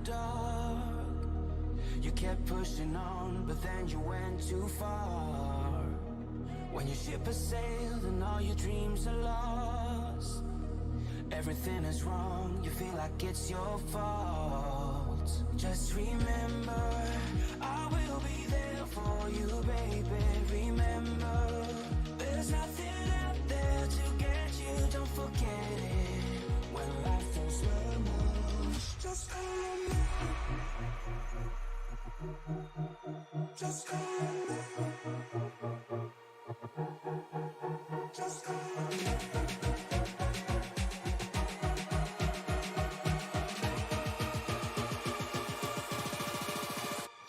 dark. You kept pushing on, but then you went too far. When your ship has sailed and all your dreams are lost, everything is wrong, you feel like it's your fault. Just remember, I will be there for you, baby. Remember, there's nothing out there to get you, don't forget it. When life throws lemons, just call me. Just call me. Just call me.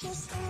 Just call me.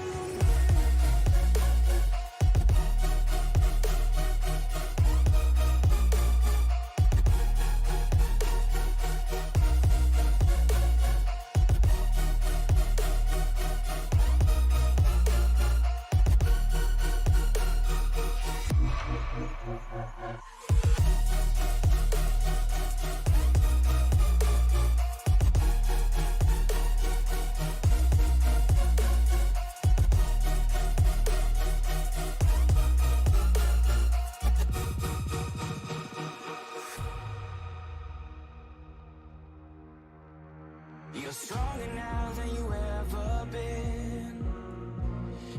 You're stronger now than you ever been.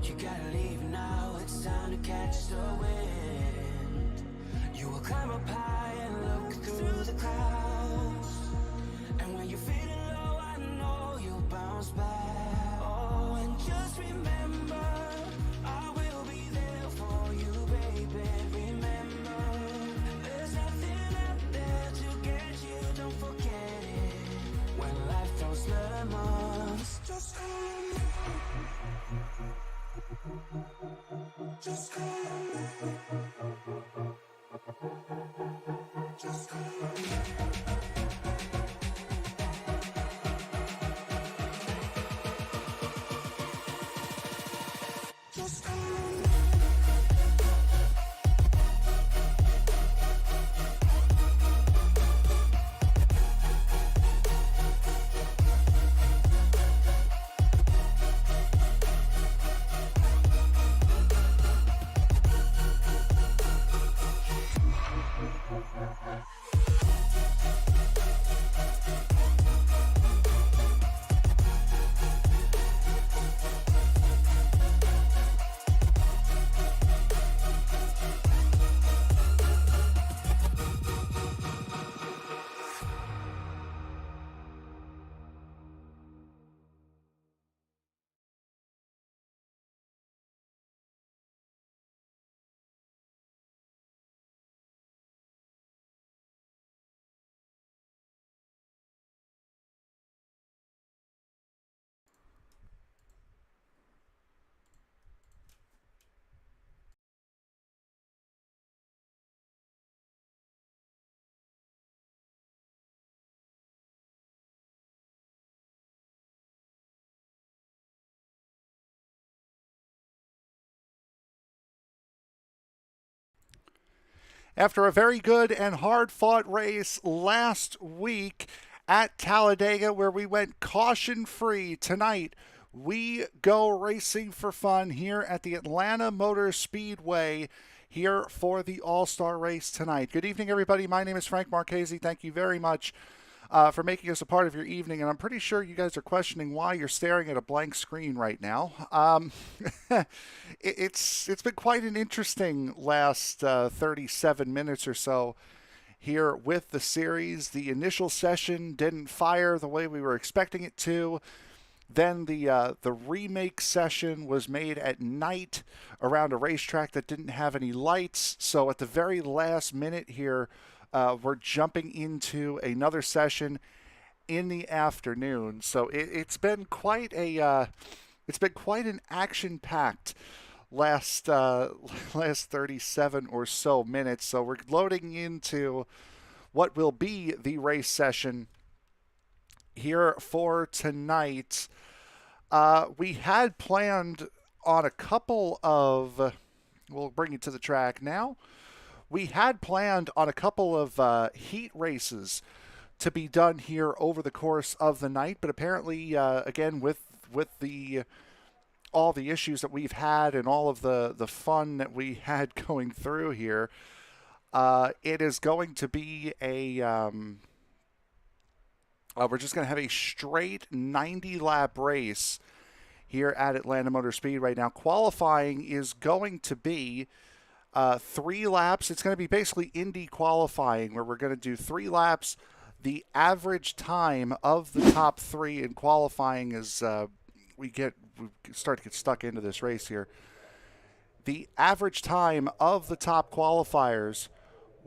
You gotta leave now, it's time to catch the wind. You will climb up high and look through the clouds. And when you're feeling low, I know you'll bounce back. Oh, and just remember, I will be there for you, baby. Remember, there's nothing out there to get you, don't forget it. When life throws lemons, just call me. Just call me. Just call me. Just call me. After a very good and hard-fought race last week at Talladega, where we went caution-free, tonight we go racing for fun here at the Atlanta Motor Speedway here for the All-Star race tonight. Good evening, everybody. My name is Frank Marchese. Thank you very much for making us a part of your evening, and I'm pretty sure you guys are questioning why you're staring at a blank screen right now. It's been quite an interesting last 37 minutes or so here with the series. The initial session didn't fire the way we were expecting it to. Then the remake session was made at night around a racetrack that didn't have any lights. So at the very last minute here, we're jumping into another session in the afternoon. So it's been quite an action-packed last 37 or so minutes. So we're loading into what will be the race session here for tonight. We had planned on a couple of, we'll bring you to the track now. We had planned on a couple of heat races to be done here over the course of the night. But apparently, again, with the all the issues that we've had and all of the fun that we had going through here, it is going to be a we're just going to have a straight 90-lap race here at Atlanta Motor Speedway. Now, qualifying is going to be 3 laps. It's going to be basically Indy qualifying, where we're going to do 3 laps. The average time of the top 3 in qualifying is we start to get stuck into this race here. The average time of the top qualifiers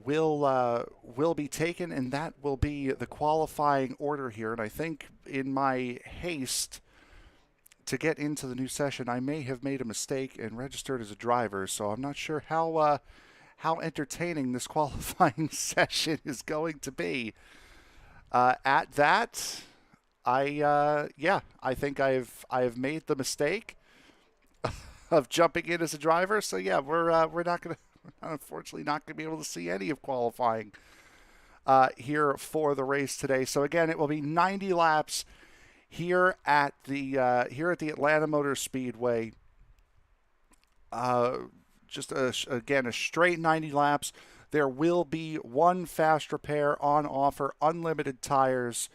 will be taken, and that will be the qualifying order here. And I think in my haste to get into the new session, I may have made a mistake and registered as a driver, so I'm not sure how entertaining this qualifying session is going to be. At that, I think I've made the mistake of jumping in as a driver. So yeah, we're unfortunately not going to be able to see any of qualifying here for the race today. So again, it will be 90 laps here at the Atlanta Motor Speedway. Again, a straight 90 laps. There will be 1 fast repair on offer. Unlimited tires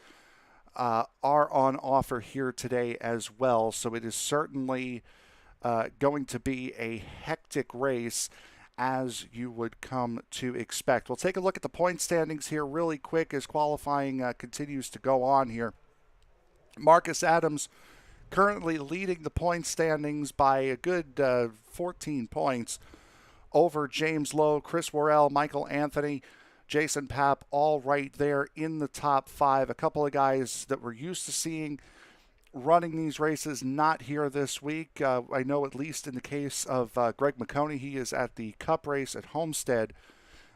are on offer here today as well. So it is certainly going to be a hectic race, as you would come to expect. We'll take a look at the point standings here really quick as qualifying continues to go on here. Markus Adams currently leading the point standings by a good 14 points over James Lowe, Chris Worrell, Michael Anthony, Jason Papp, all right there in the top 5. A couple of guys that we're used to seeing running these races not here this week. I know, at least in the case of Greg Maconi, he is at the Cup race at Homestead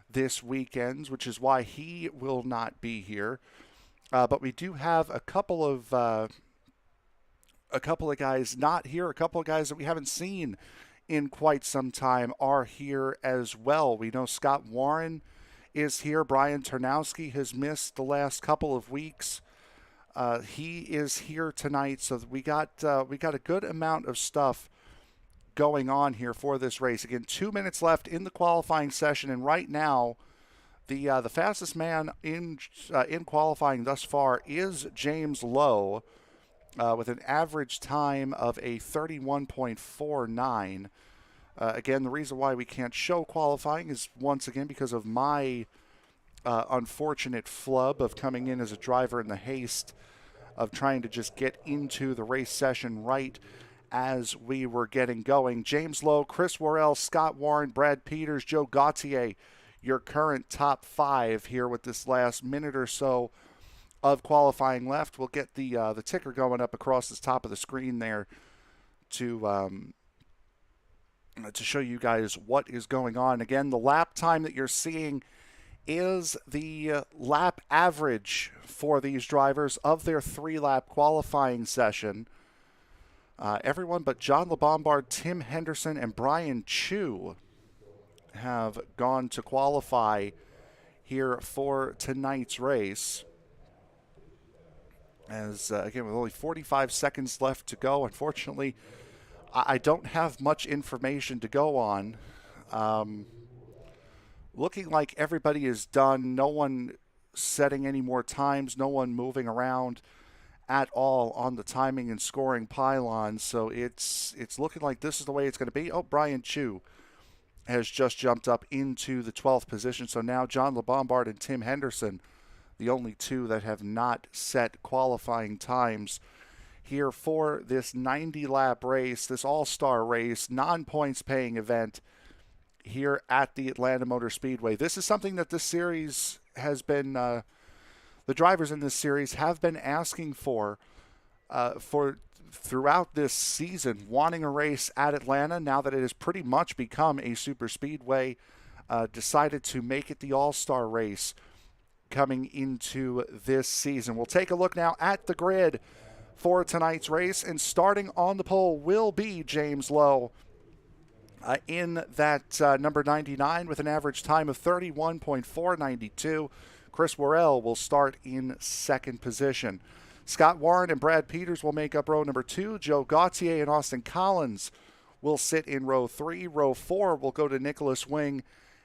this weekend, which is why he will not be here. But we do have a couple of guys not here. A couple of guys that we haven't seen in quite some time are here as well. We know Scott Warren is here. Brian Turnowski has missed the last couple of weeks. He is here tonight, so we got a good amount of stuff going on here for this race. Again, 2 minutes left in the qualifying session, and right now, the fastest man in qualifying thus far is James Lowe, with an average time of a 31.49. Again, the reason why we can't show qualifying is once again because of my unfortunate flub of coming in as a driver in the haste of trying to just get into the race session right as we were getting going. James Lowe, Chris Worrell, Scott Warren, Brad Peters, Joe Gautier, your current top 5 here with this last minute or so of qualifying left. We'll get the ticker going up across the top of the screen there to show you guys what is going on. Again, the lap time that you're seeing is the lap average for these drivers of their 3-lap qualifying session. Everyone but John LeBombard, Tim Henderson, and Brian Chu have gone to qualify here for tonight's race. As, again, with only 45 seconds left to go, unfortunately, I don't have much information to go on. Looking like everybody is done. No one setting any more times. No one moving around at all on the timing and scoring pylons. So it's looking like this is the way it's going to be. Oh, Brian Chu has just jumped up into the 12th position. So now John LeBombard and Tim Henderson, the only 2 that have not set qualifying times here for this 90-lap race, this all-star race, non-points paying event here at the Atlanta Motor Speedway. This is something that this series has been, the drivers in this series have been asking for throughout this season, wanting a race at Atlanta. Now that it has pretty much become a Superspeedway, decided to make it the all-star race coming into this season. We'll take a look now at the grid for tonight's race, and starting on the pole will be James Lowe in that number 99 with an average time of 31.492. Chris Worrell will start in second position. Scott Warren and Brad Peters will make up row number 2. Joe Gauthier and Austin Collins will sit in row 3. Row 4 will go to Nicholas Wing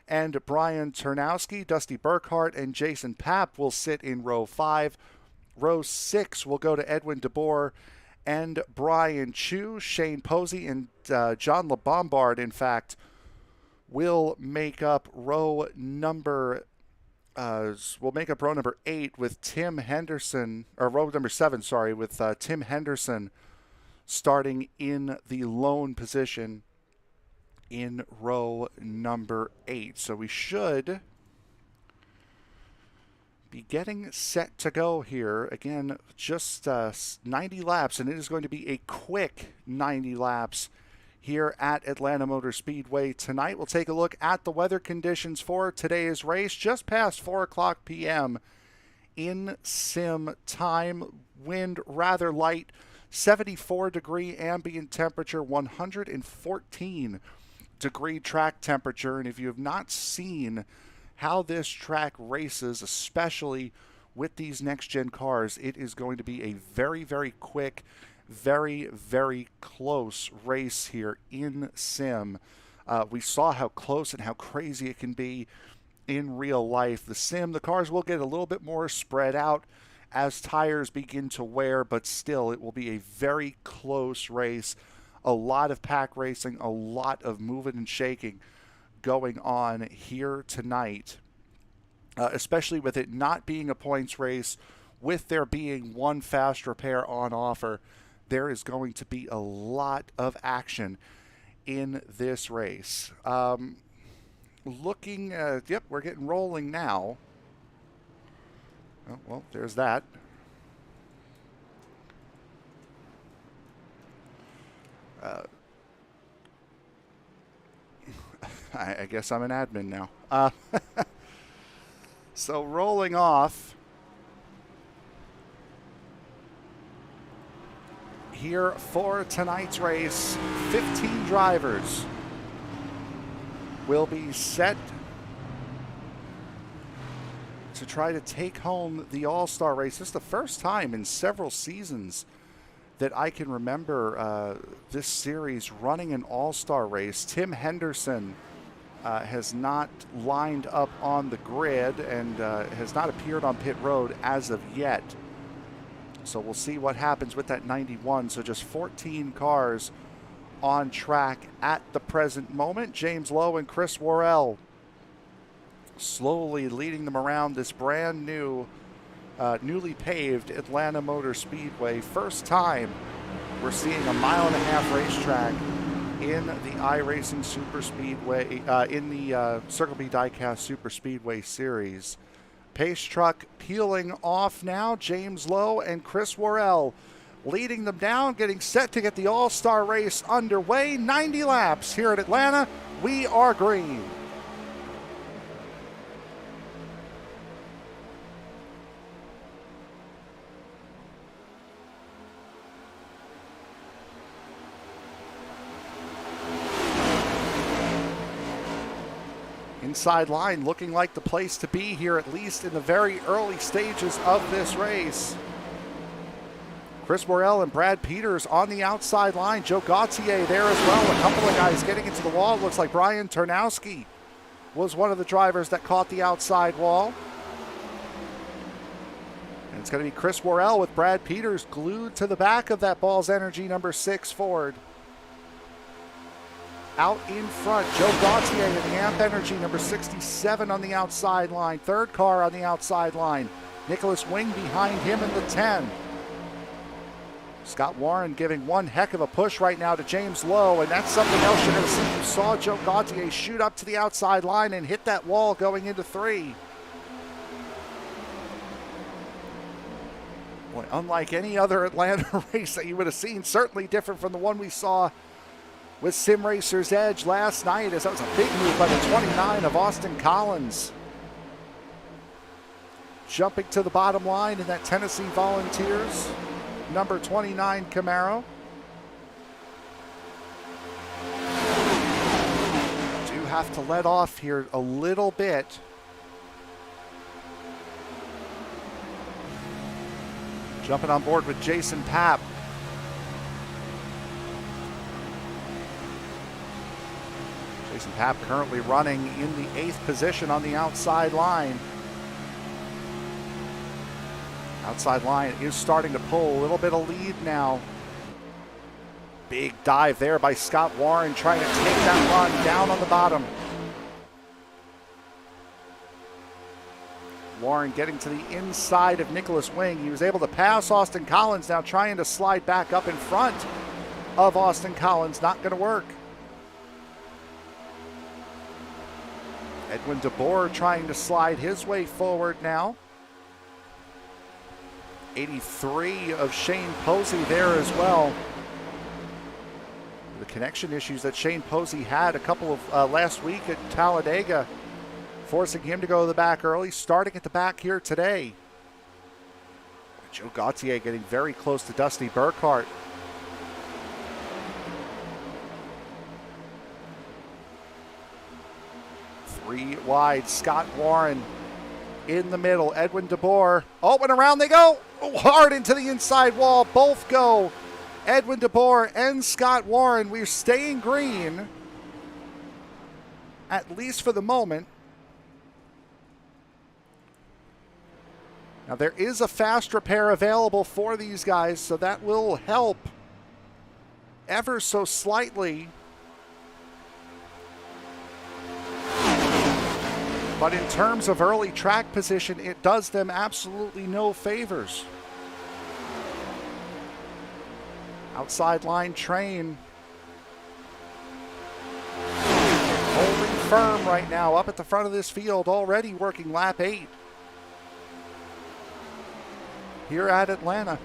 and Brian Turnowski. Dusty Burkhart and Jason Papp will sit in row 5. Row 6 will go to Edwin DeBoer and Brian Chu. Shane Posey and John LeBombard, in fact, will make up row number 8 with Tim Henderson, or row number 7, sorry, with Tim Henderson starting in the lone position in row number 8. So we should be getting set to go here. Again, just 90 laps, and it is going to be a quick 90 laps here at Atlanta Motor Speedway tonight. We'll take a look at the weather conditions for today's race. Just past 4 o'clock p.m. in sim time. Wind rather light, 74-degree ambient temperature, 114-degree track temperature. And if you have not seen how this track races, especially with these next-gen cars, it is going to be a very, very quick, very, very close race here in sim. We saw how close and how crazy it can be in real life. The sim, the cars will get a little bit more spread out as tires begin to wear, but still it will be a very close race. A lot of pack racing, a lot of moving and shaking going on here tonight, especially with it not being a points race, with there being one fast repair on offer. There is going to be a lot of action in this race. Looking at, yep, we're getting rolling now. Oh, well, there's that. I guess I'm an admin now. So rolling off here for tonight's race, 15 drivers will be set to try to take home the All-Star race. This is the first time in several seasons that I can remember this series running an All-Star race. Tim Henderson has not lined up on the grid and has not appeared on pit road as of yet. So we'll see what happens with that 91. So just 14 cars on track at the present moment. James Lowe and Chris Worrell slowly leading them around this brand new, newly paved Atlanta Motor Speedway. First time we're seeing a 1.5 mile racetrack in the iRacing Superspeedway, in the Circle B Diecast Superspeedway series. Pace truck peeling off now. James Lowe and Chris Worrell leading them down, getting set to get the All-Star race underway. 90 laps here at Atlanta. We are green. Inside line looking like the place to be here, at least in the very early stages of this race. Chris Worrell and Brad Peters on the outside line. Joe Gauthier there as well. A couple of guys getting into the wall. Looks like Brian Turnowski was one of the drivers that caught the outside wall. And it's going to be Chris Worrell with Brad Peters glued to the back of that Balls Energy number 6 Ford. Out in front, Joe Gauthier in the Amp Energy number 67 on the outside line. Third car on the outside line. Nicholas Wing behind him in the 10. Scott Warren giving one heck of a push right now to James Lowe, and that's something else you're going to see. You saw Joe Gauthier shoot up to the outside line and hit that wall going into 3. Boy, unlike any other Atlanta race that you would have seen, certainly different from the one we saw with Sim Racer's Edge last night, as that was a big move by the 29 of Austin Collins. Jumping to the bottom line in that Tennessee Volunteers number 29 Camaro. Do have to let off here a little bit Jumping on board with Jason Papp. Jason Papp currently running in the 8th position on the outside line. Outside line is starting to pull a little bit of lead now. Big dive there by Scott Warren, trying to take that run down on the bottom. Warren getting to the inside of Nicholas Wing. He was able to pass Austin Collins, now trying to slide back up in front of Austin Collins. Not going to work. Edwin DeBoer trying to slide his way forward now. 83 of Shane Posey there as well. The connection issues that Shane Posey had a couple of last week at Talladega, forcing him to go to the back early, starting at the back here today. Joe Gauthier getting very close to Dusty Burkhart. Three wide, Scott Warren in the middle. Edwin DeBoer. Oh, and around they go. Oh, hard into the inside wall. Both go. Edwin DeBoer and Scott Warren. We're staying green, at least for the moment. Now, there is a fast repair available for these guys, so that will help ever so slightly. But in terms of early track position, it does them absolutely no favors. Outside line train holding firm right now up at the front of this field, already working lap 8 here at Atlanta.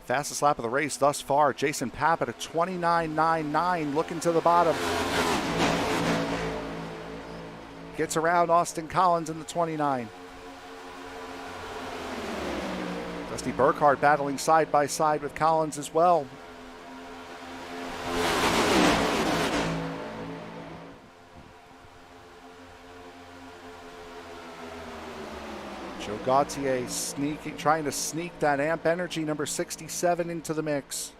Fastest lap of the race thus far, Jason Papp at a 29.99, looking to the bottom. Gets around Austin Collins in the 29. Dusty Burkhart battling side by side with Collins as well. Joe Gauthier trying to sneak that Amp Energy number 67 into the mix.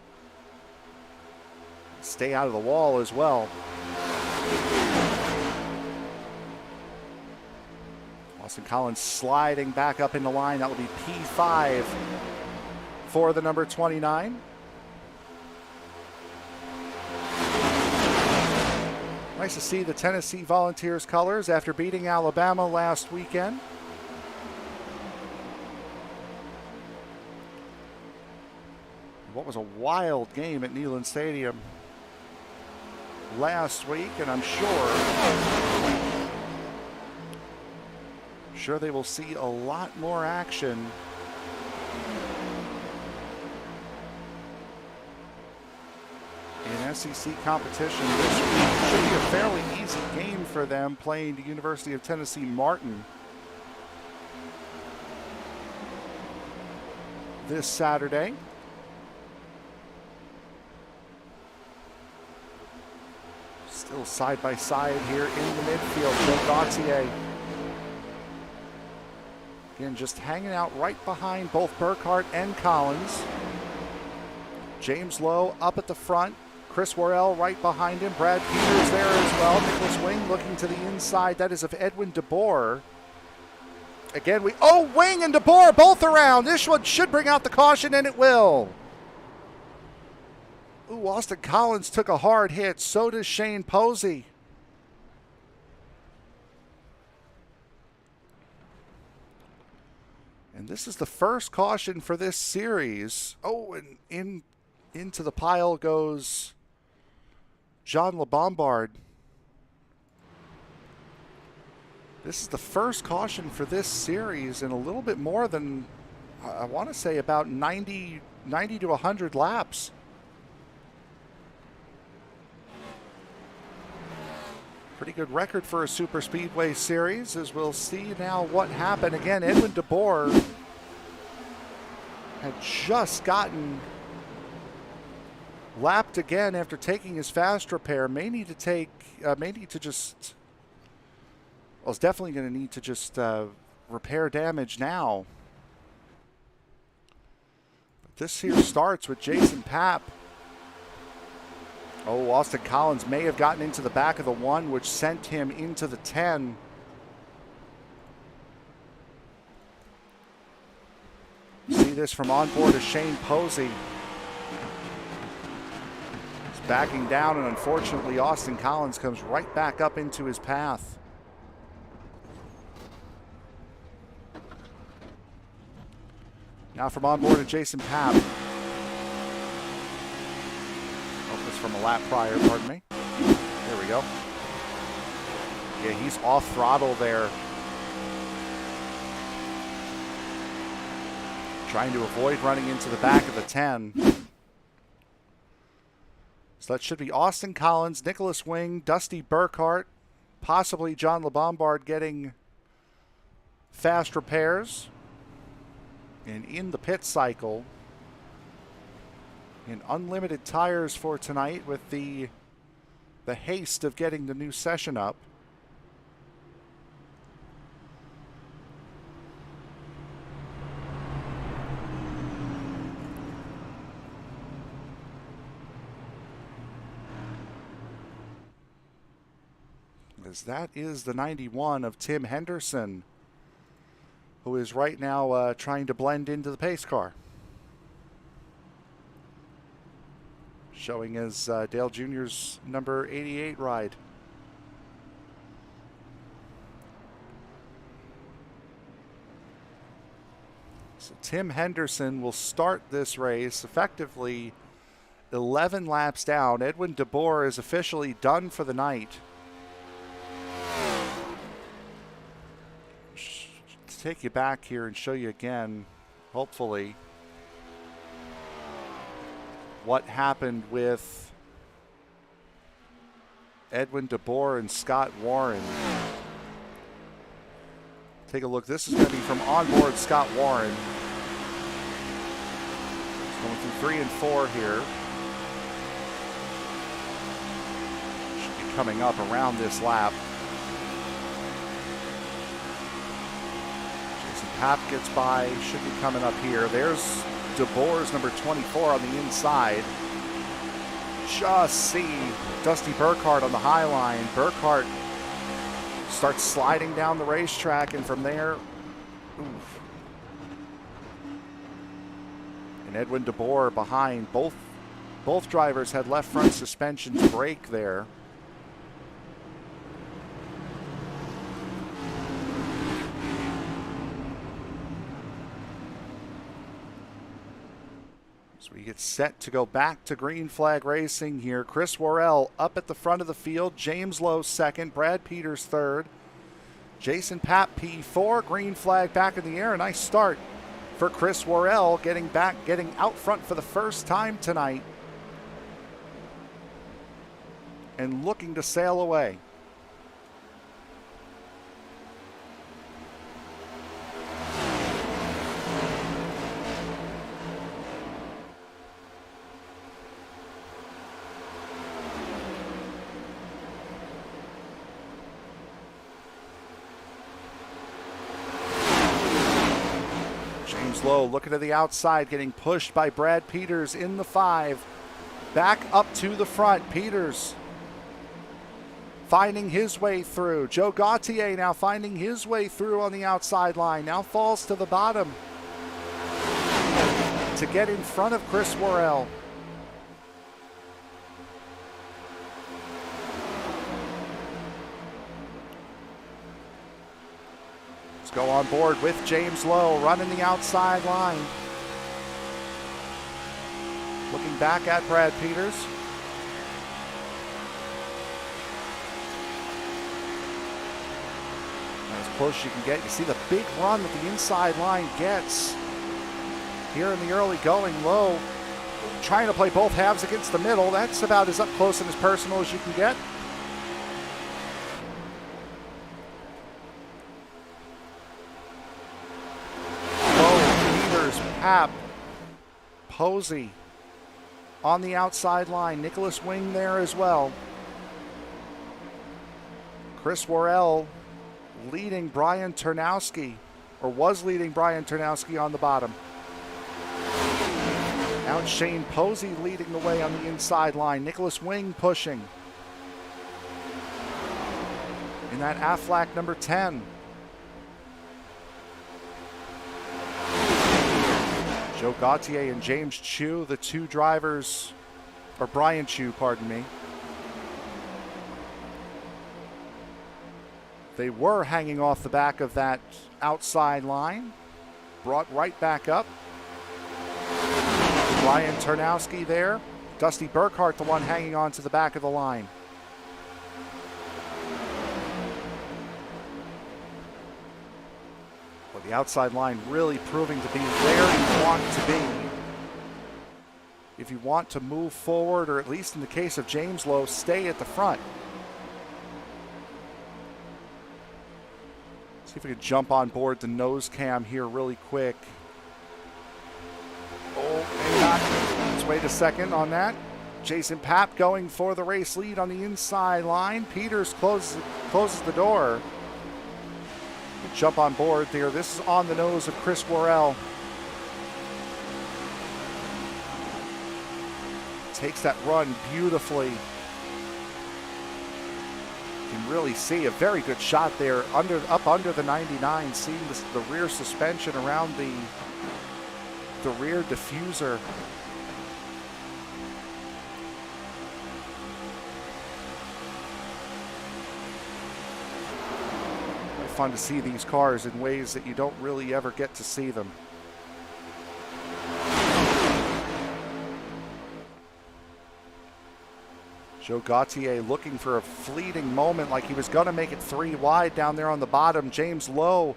Stay out of the wall as well. Austin Collins sliding back up in the line. That will be P5 for the number 29. Nice to see the Tennessee Volunteers colors after beating Alabama last weekend. What was a wild game at Neyland Stadium last week, and I'm sure they will see a lot more action in SEC competition this week. It should be a fairly easy game for them playing the University of Tennessee Martin this Saturday. Still side by side here in the midfield, Joe Gauthier. Again, just hanging out right behind both Burkhart and Collins. James Lowe up at the front. Chris Worrell right behind him. Brad Peters there as well. Nicholas Wing looking to the inside. That is of Edwin DeBoer. Again, Wing and DeBoer both around. This one should bring out the caution, and it will. Ooh, Austin Collins took a hard hit. So does Shane Posey. And this is the first caution for this series. Oh, and into the pile goes John LeBombard. This is the first caution for this series in a little bit more than, I want to say, about 90 to 100 laps. Pretty good record for a Superspeedway series, as we'll see now what happened. Again, Edwin DeBoer had just gotten lapped again after taking his fast repair. Is definitely going to need to just repair damage now. But this here starts with Jason Papp. Oh, Austin Collins may have gotten into the back of the 1, which sent him into the 10. See this from on board of Shane Posey. He's backing down, and unfortunately Austin Collins comes right back up into his path. Now from on board of Jason Papp. Oh, this from a lap prior, pardon me. There we go. Yeah, he's off throttle there. Trying to avoid running into the back of the 10. So that should be Austin Collins, Nicholas Wing, Dusty Burkhart, possibly John LeBombard getting fast repairs. And in the pit cycle, in unlimited tires for tonight with the haste of getting the new session up. As that is the 91 of Tim Henderson, who is right now trying to blend into the pace car. Showing as Dale Jr.'s number 88 ride. So Tim Henderson will start this race effectively 11 laps down. Edwin DeBoer is officially done for the night. Take you back here and show you again, hopefully, what happened with Edwin DeBoer and Scott Warren. Take a look. This is going to be from onboard Scott Warren. He's going through 3 and 4 here. Should be coming up around this lap. Papp gets by, should be coming up here. There's DeBoer's number 24 on the inside. Just see Dusty Burkhart on the high line. Burkhart starts sliding down the racetrack, and from there, oof. And Edwin DeBoer behind. Both drivers had left front suspension to brake there. So we get set to go back to green flag racing here. Chris Worrell up at the front of the field. James Lowe second. Brad Peters third. Jason Papp P4. Green flag back in the air. A nice start for Chris Worrell, getting out front for the first time tonight. And looking to sail away. Lowe looking to the outside, getting pushed by Brad Peters in the 5. Back up to the front. Peters finding his way through. Joe Gautier now finding his way through on the outside line. Now falls to the bottom to get in front of Chris Worrell. Go on board with James Lowe, running the outside line. Looking back at Brad Peters. Nice push you can get. You see the big run that the inside line gets here in the early going. Lowe trying to play both halves against the middle. That's about as up close and as personal as you can get. Papp, Posey on the outside line. Nicholas Wing there as well. Chris Worrell leading Brian Turnowski. or was leading Brian Turnowski on the bottom. Now it's Shane Posey leading the way on the inside line. Nicholas Wing pushing in that Aflac number 10. Joe Gauthier and James Chu, the two drivers, or Brian Chu, pardon me. They were hanging off the back of that outside line. Brought right back up. Brian Turnowski there. Dusty Burkhart, the one hanging on to the back of the line. Well, the outside line really proving to be where you want to be. If you want to move forward, or at least in the case of James Lowe, stay at the front. See if we can jump on board the nose cam here really quick. Oh, maybe not. Let's wait a second on that. Jason Papp going for the race lead on the inside line. Peters closes the door. Jump on board there. This is on the nose of Chris Worrell. Takes that run beautifully. You can really see a very good shot there up under the 99, seeing the rear suspension around the rear diffuser. It's fun to see these cars in ways that you don't really ever get to see them. Joe Gauthier looking for a fleeting moment like he was going to make it 3 wide down there on the bottom. James Lowe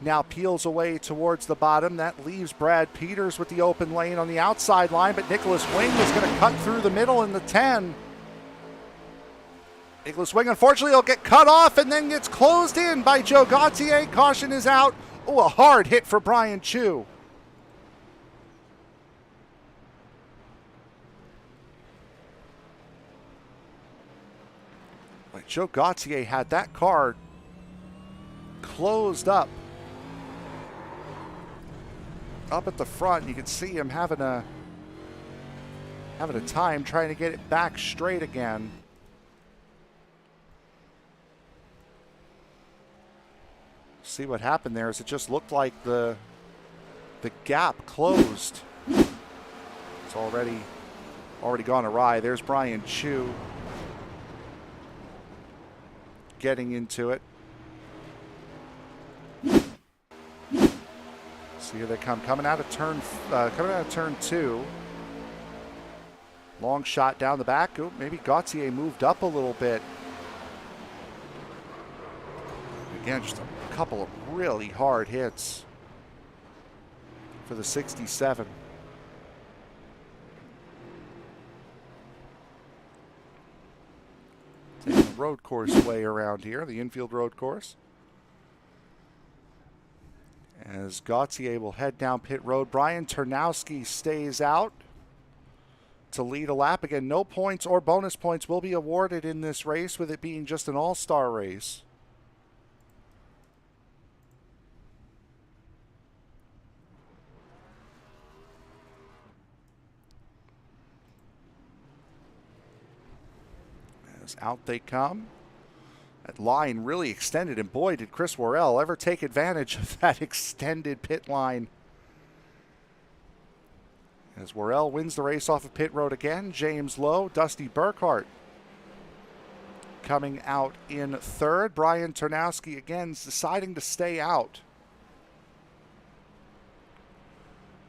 now peels away towards the bottom. That leaves Brad Peters with the open lane on the outside line, but Nicholas Wing is going to cut through the middle in the 10. Nicholas Wing, unfortunately, will get cut off and then gets closed in by Joe Gauthier. Caution is out. Oh, a hard hit for Brian Chu. Like Joe Gauthier had that car closed up at the front. You can see him having a time trying to get it back straight again. See what happened there is it just looked like the gap closed. It's already gone awry. There's Brian Chu getting into it. So here they come, coming out of turn 2. Long shot down the back. Oh, maybe Gauthier moved up a little bit. Again, just a couple of really hard hits for the 67. Taking the road course way around here, the infield road course. As Gauthier will head down pit road. Brian Turnowski stays out to lead a lap. Again, no points or bonus points will be awarded in this race, with it being just an all-star race. As out they come. That line really extended, and boy, did Chris Worrell ever take advantage of that extended pit line. As Worrell wins the race off of pit road again, James Lowe, Dusty Burkhart coming out in third. Brian Turnowski again deciding to stay out.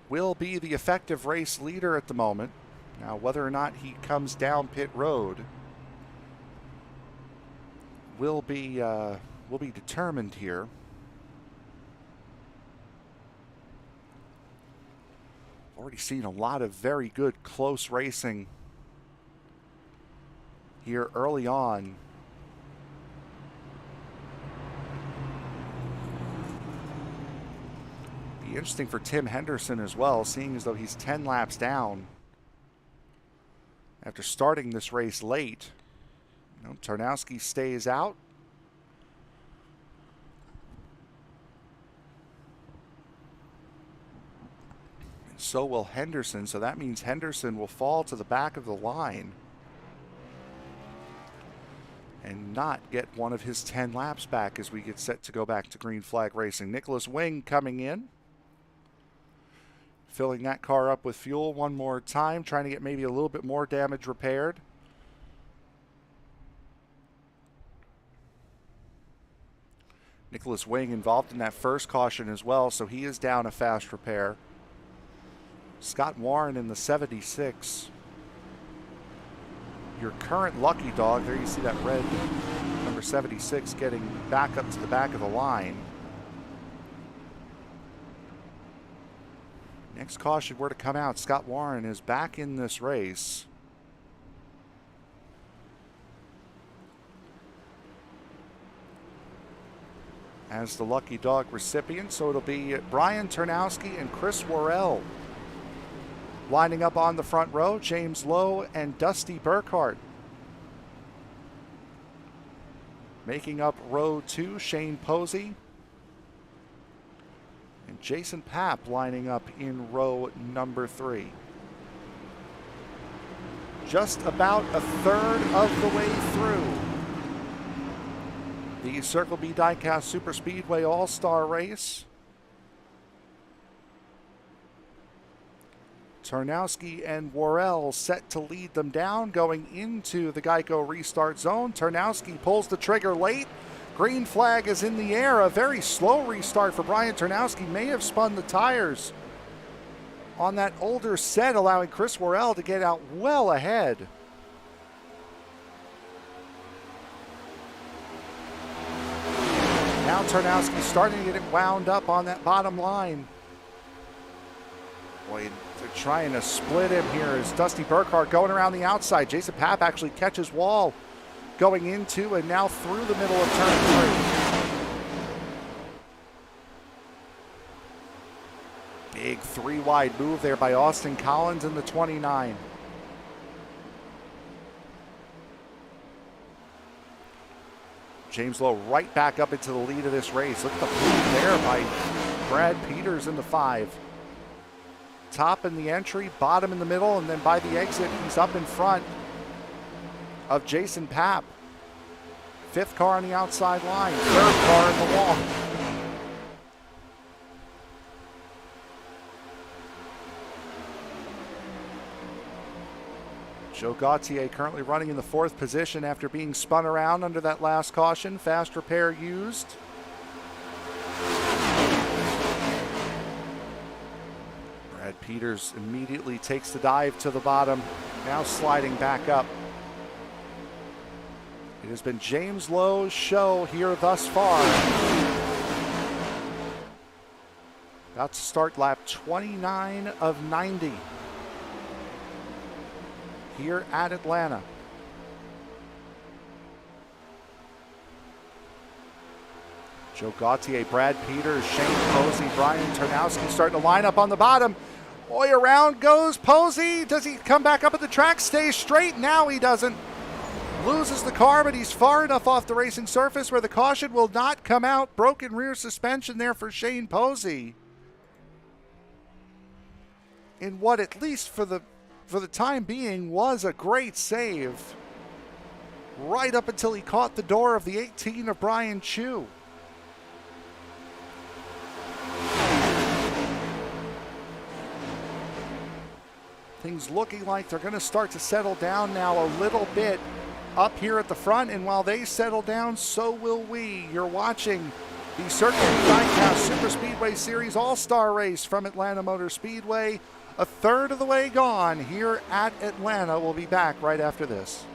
Will be the effective race leader at the moment. Now, whether or not he comes down pit road will be determined here. Already seen a lot of very good close racing here early on. Be interesting for Tim Henderson as well, seeing as though he's 10 laps down after starting this race late. Turnowski stays out. So will Henderson, so that means Henderson will fall to the back of the line and not get one of his 10 laps back as we get set to go back to green flag racing. Nicholas Wing coming in, filling that car up with fuel one more time, trying to get maybe a little bit more damage repaired. Nicholas Wing involved in that first caution as well, so he is down a fast repair. Scott Warren in the 76. Your current lucky dog, there you see that red number 76 getting back up to the back of the line. Next caution were to come out. Scott Warren is back in this race. As the lucky dog recipient, so it'll be Brian Turnowski and Chris Worrell lining up on the front row. James Lowe and Dusty Burkhart making up row 2. Shane Posey and Jason Papp lining up in row number 3. Just about a third of the way through the Circle B Diecast Superspeedway All-Star Race. Turnowski and Worrell set to lead them down going into the Geico Restart zone. Turnowski pulls the trigger late. Green flag is in the air. A very slow restart for Brian Turnowski. May have spun the tires on that older set, allowing Chris Worrell to get out well ahead. Now Turnowski starting to get it wound up on that bottom line. Boy, they're trying to split him here as Dusty Burkhart going around the outside. Jason Papp actually catches Wall going into and now through the middle of turn 3. Big 3-wide move there by Austin Collins in the 29. James Lowe right back up into the lead of this race. Look at the move there by Brad Peters in the 5. Top in the entry, bottom in the middle, and then by the exit, he's up in front of Jason Papp. 5th car on the outside line, 3rd car in the wall. Joe Gauthier currently running in the 4th position after being spun around under that last caution. Fast repair used. Brad Peters immediately takes the dive to the bottom, now sliding back up. It has been James Lowe's show here thus far. About to start lap 29 of 90 here at Atlanta. Joe Gauthier, Brad Peters, Shane Posey, Brian Turnowski starting to line up on the bottom. Boy, around goes Posey. Does he come back up at the track? Stays straight. Now he doesn't. Loses the car, but he's far enough off the racing surface where the caution will not come out. Broken rear suspension there for Shane Posey. In what, at least for the time being, was a great save. Right up until he caught the door of the 18 of Brian Chu. Things looking like they're going to start to settle down now a little bit up here at the front, and while they settle down, so will we. You're watching the Circle B Diecast Superspeedway Series All-Star Race from Atlanta Motor Speedway. A third of the way gone here at Atlanta. We'll be back right after this.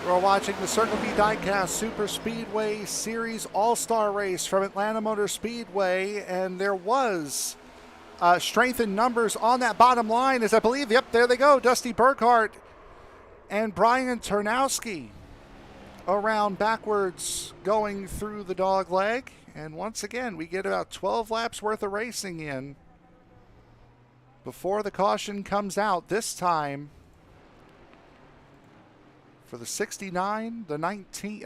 We're watching the Circle B Diecast Superspeedway Series All-Star Race from Atlanta Motor Speedway, and there was strength in numbers on that bottom line, as I believe, yep, there they go, Dusty Burkhart and Brian Turnowski around backwards going through the dog leg. And once again, we get about 12 laps worth of racing in before the caution comes out, this time for the 69, the 19,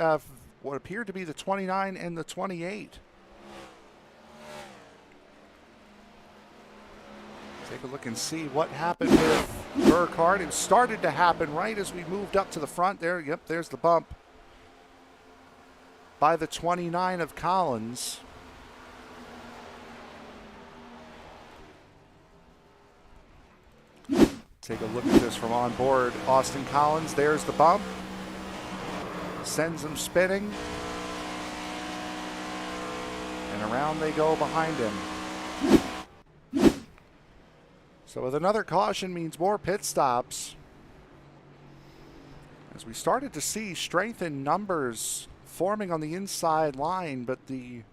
what appeared to be the 29 and the 28. Take a look and see what happened with Burkhart. It started to happen right as we moved up to the front there. Yep, there's the bump by the 29 of Collins. Take a look at this from on board. Austin Collins, there's the bump. Sends him spinning. And around they go behind him. So with another caution means more pit stops. As we started to see strength in numbers forming on the inside line, but the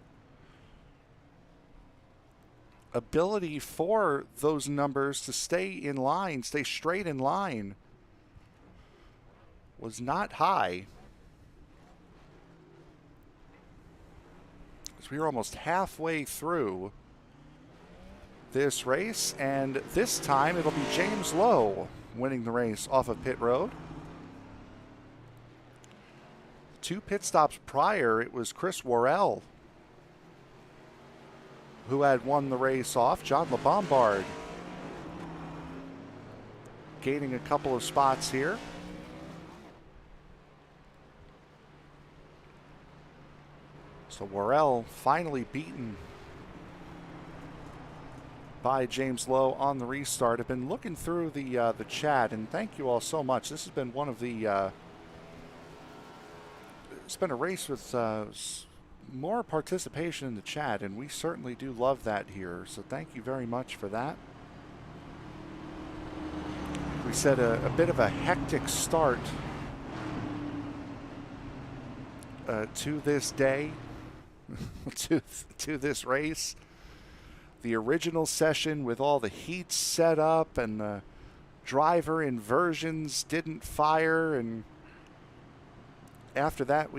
ability for those numbers to stay in line, stay straight in line, was not high. So we were almost halfway through this race, and this time it'll be James Lowe winning the race off of pit road. 2 pit stops prior, it was Chris Worrell who had won the race off. John LeBombard gaining a couple of spots here. So Worrell finally beaten by James Lowe on the restart. I've been looking through the chat, and thank you all so much. This has been one of the it's been a race with more participation in the chat, and we certainly do love that here. So thank you very much for that. We said a bit of a hectic start to this day, to this race. The original session with all the heats set up and the driver inversions didn't fire, and after that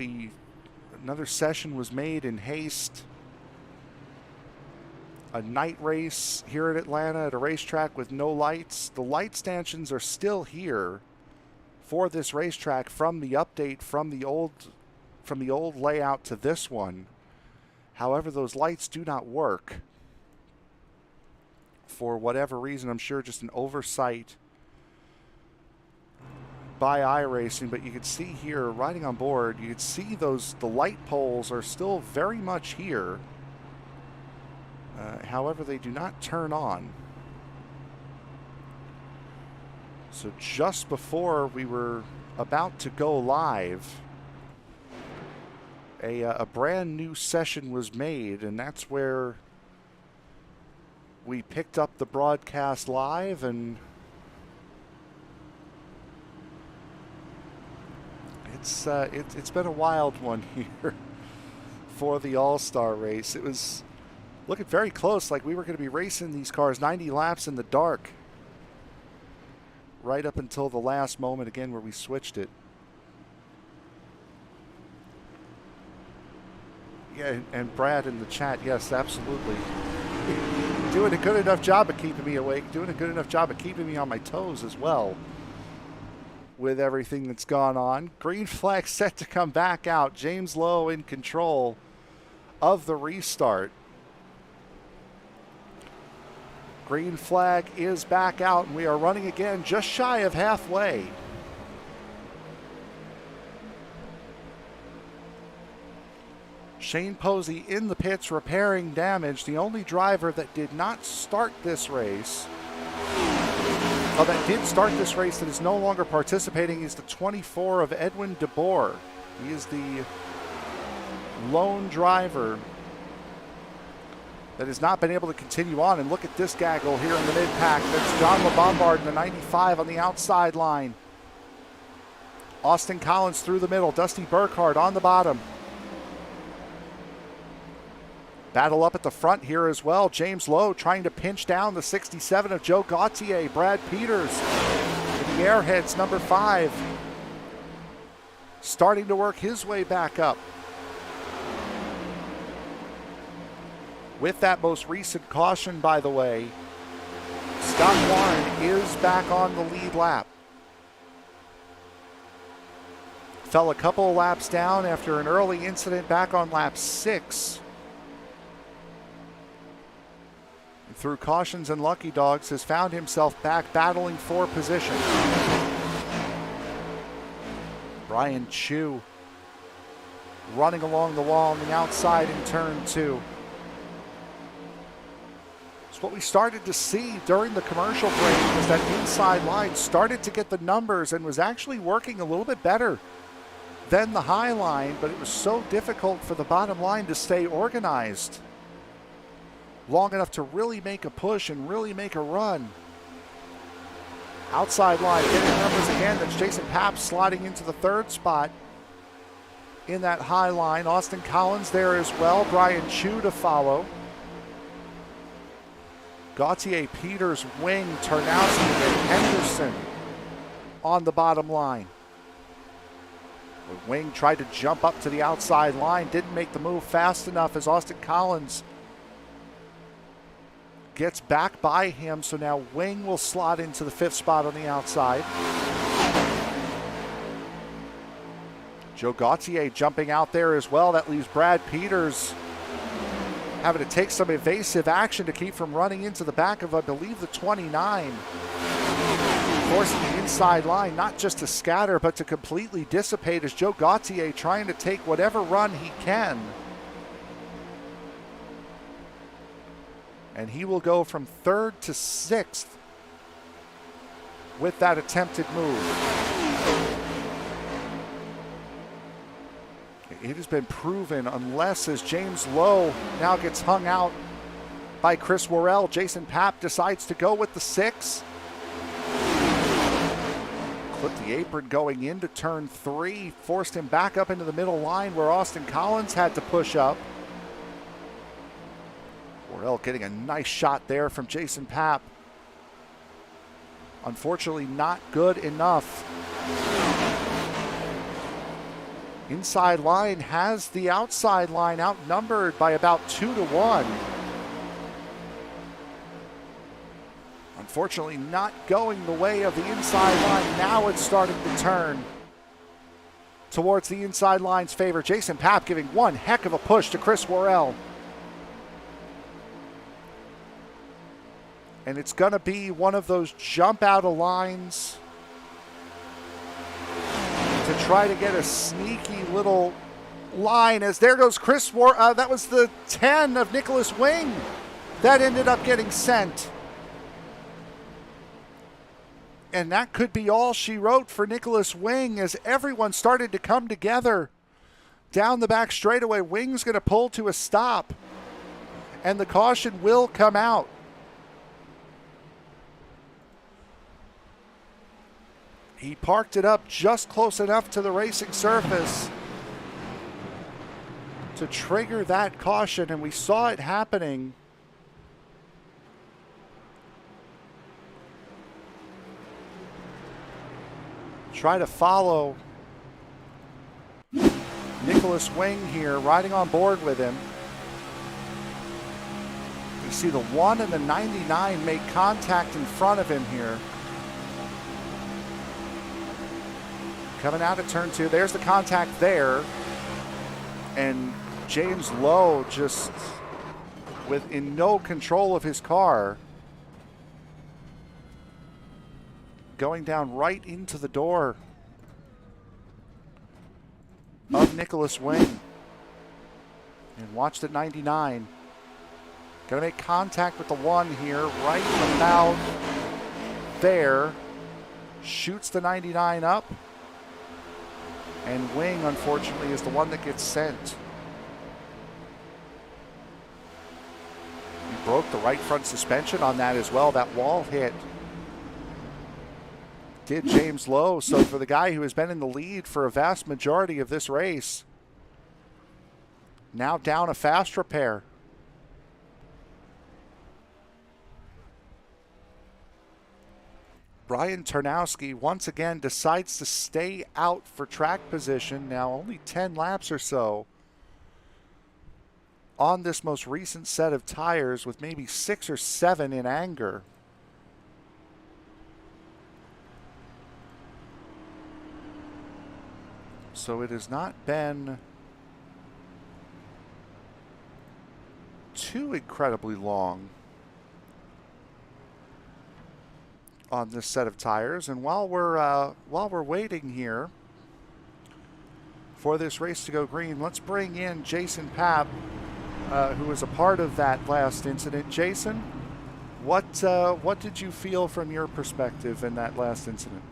another session was made in haste. A night race here at Atlanta at a racetrack with no lights. The light stanchions are still here for this racetrack from the update from the old layout to this one. However, those lights do not work for whatever reason. I'm sure just an oversight by iRacing, but you can see here riding on board, you can see the light poles are still very much here. However, they do not turn on. So just before we were about to go live, a brand new session was made, and that's where we picked up the broadcast live, and it's been a wild one here for the All-Star race. It was looking very close, like we were going to be racing these cars 90 laps in the dark right up until the last moment again where we switched it. Yeah, and Brad in the chat, yes, absolutely. Doing a good enough job of keeping me awake, doing a good enough job of keeping me on my toes as well with everything that's gone on. Green flag set to come back out. James Lowe in control of the restart. Green flag is back out, and we are running again just shy of halfway. Shane Posey in the pits repairing damage. The only driver that did not start this race, that did start this race that is no longer participating, is the 24 of Edwin DeBoer. He is the lone driver that has not been able to continue on. And look at this gaggle here in the mid-pack. That's John LeBombard in the 95 on the outside line. Austin Collins through the middle. Dusty Burkhardt on the bottom. Battle up at the front here as well. James Lowe trying to pinch down the 67 of Joe Gauthier. Brad Peters in the airheads, number 5. Starting to work his way back up. With that most recent caution, by the way, Scott Warren is back on the lead lap. Fell a couple of laps down after an early incident back on lap 6. And through cautions and lucky dogs, has found himself back battling for position. Brian Chu running along the wall on the outside in turn 2. What we started to see during the commercial break was that inside line started to get the numbers and was actually working a little bit better than the high line, but it was so difficult for the bottom line to stay organized long enough to really make a push and really make a run. Outside line getting numbers again. That's Jason Papp sliding into the 3rd spot in that high line. Austin Collins there as well. Brian Chu to follow. Gauthier, Peters, Wing, Tarnowski, and Henderson on the bottom line. Wing tried to jump up to the outside line, didn't make the move fast enough as Austin Collins gets back by him, so now Wing will slot into the 5th spot on the outside. Joe Gauthier jumping out there as well. That leaves Brad Peters having to take some evasive action to keep from running into the back of, I believe, the 29. Forcing the inside line not just to scatter, but to completely dissipate as Joe Gauthier trying to take whatever run he can. And he will go from 3rd to 6th with that attempted move. It has been proven, unless as James Lowe now gets hung out by Chris Worrell, Jason Papp decides to go with the 6. Clipped the apron going into turn 3, forced him back up into the middle line where Austin Collins had to push up. Worrell getting a nice shot there from Jason Papp. Unfortunately, not good enough. Inside line has the outside line outnumbered by about 2-1. Unfortunately, not going the way of the inside line. Now it's starting to turn towards the inside line's favor. Jason Papp giving one heck of a push to Chris Worrell. And it's going to be one of those jump out of lines to try to get a sneaky little line, as there goes Chris Worrell. That was the 10 of Nicholas Wing that ended up getting sent. And that could be all she wrote for Nicholas Wing as everyone started to come together down the back straightaway. Wing's going to pull to a stop, and the caution will come out. He parked it up just close enough to the racing surface to trigger that caution, and we saw it happening. Try to follow Nicholas Wing here, riding on board with him. You see the 1 and the 99 make contact in front of him here. Coming out of turn 2, there's the contact there. And James Lowe just in no control of his car, going down right into the door of Nicholas Wing. And watch the 99. Gonna make contact with the 1 here, right about there. Shoots the 99 up. And Wing, unfortunately, is the one that gets sent. He broke the right front suspension on that as well. That wall hit did James Lowe. So for the guy who has been in the lead for a vast majority of this race, now down a fast repair. Brian Tarnowski once again decides to stay out for track position. Now only 10 laps or so on this most recent set of tires, with maybe 6 or 7 in anger. So it has not been too incredibly long on this set of tires. And while we're waiting here for this race to go green, let's bring in Jason Papp, who was a part of that last incident. Jason, what did you feel from your perspective in that last incident?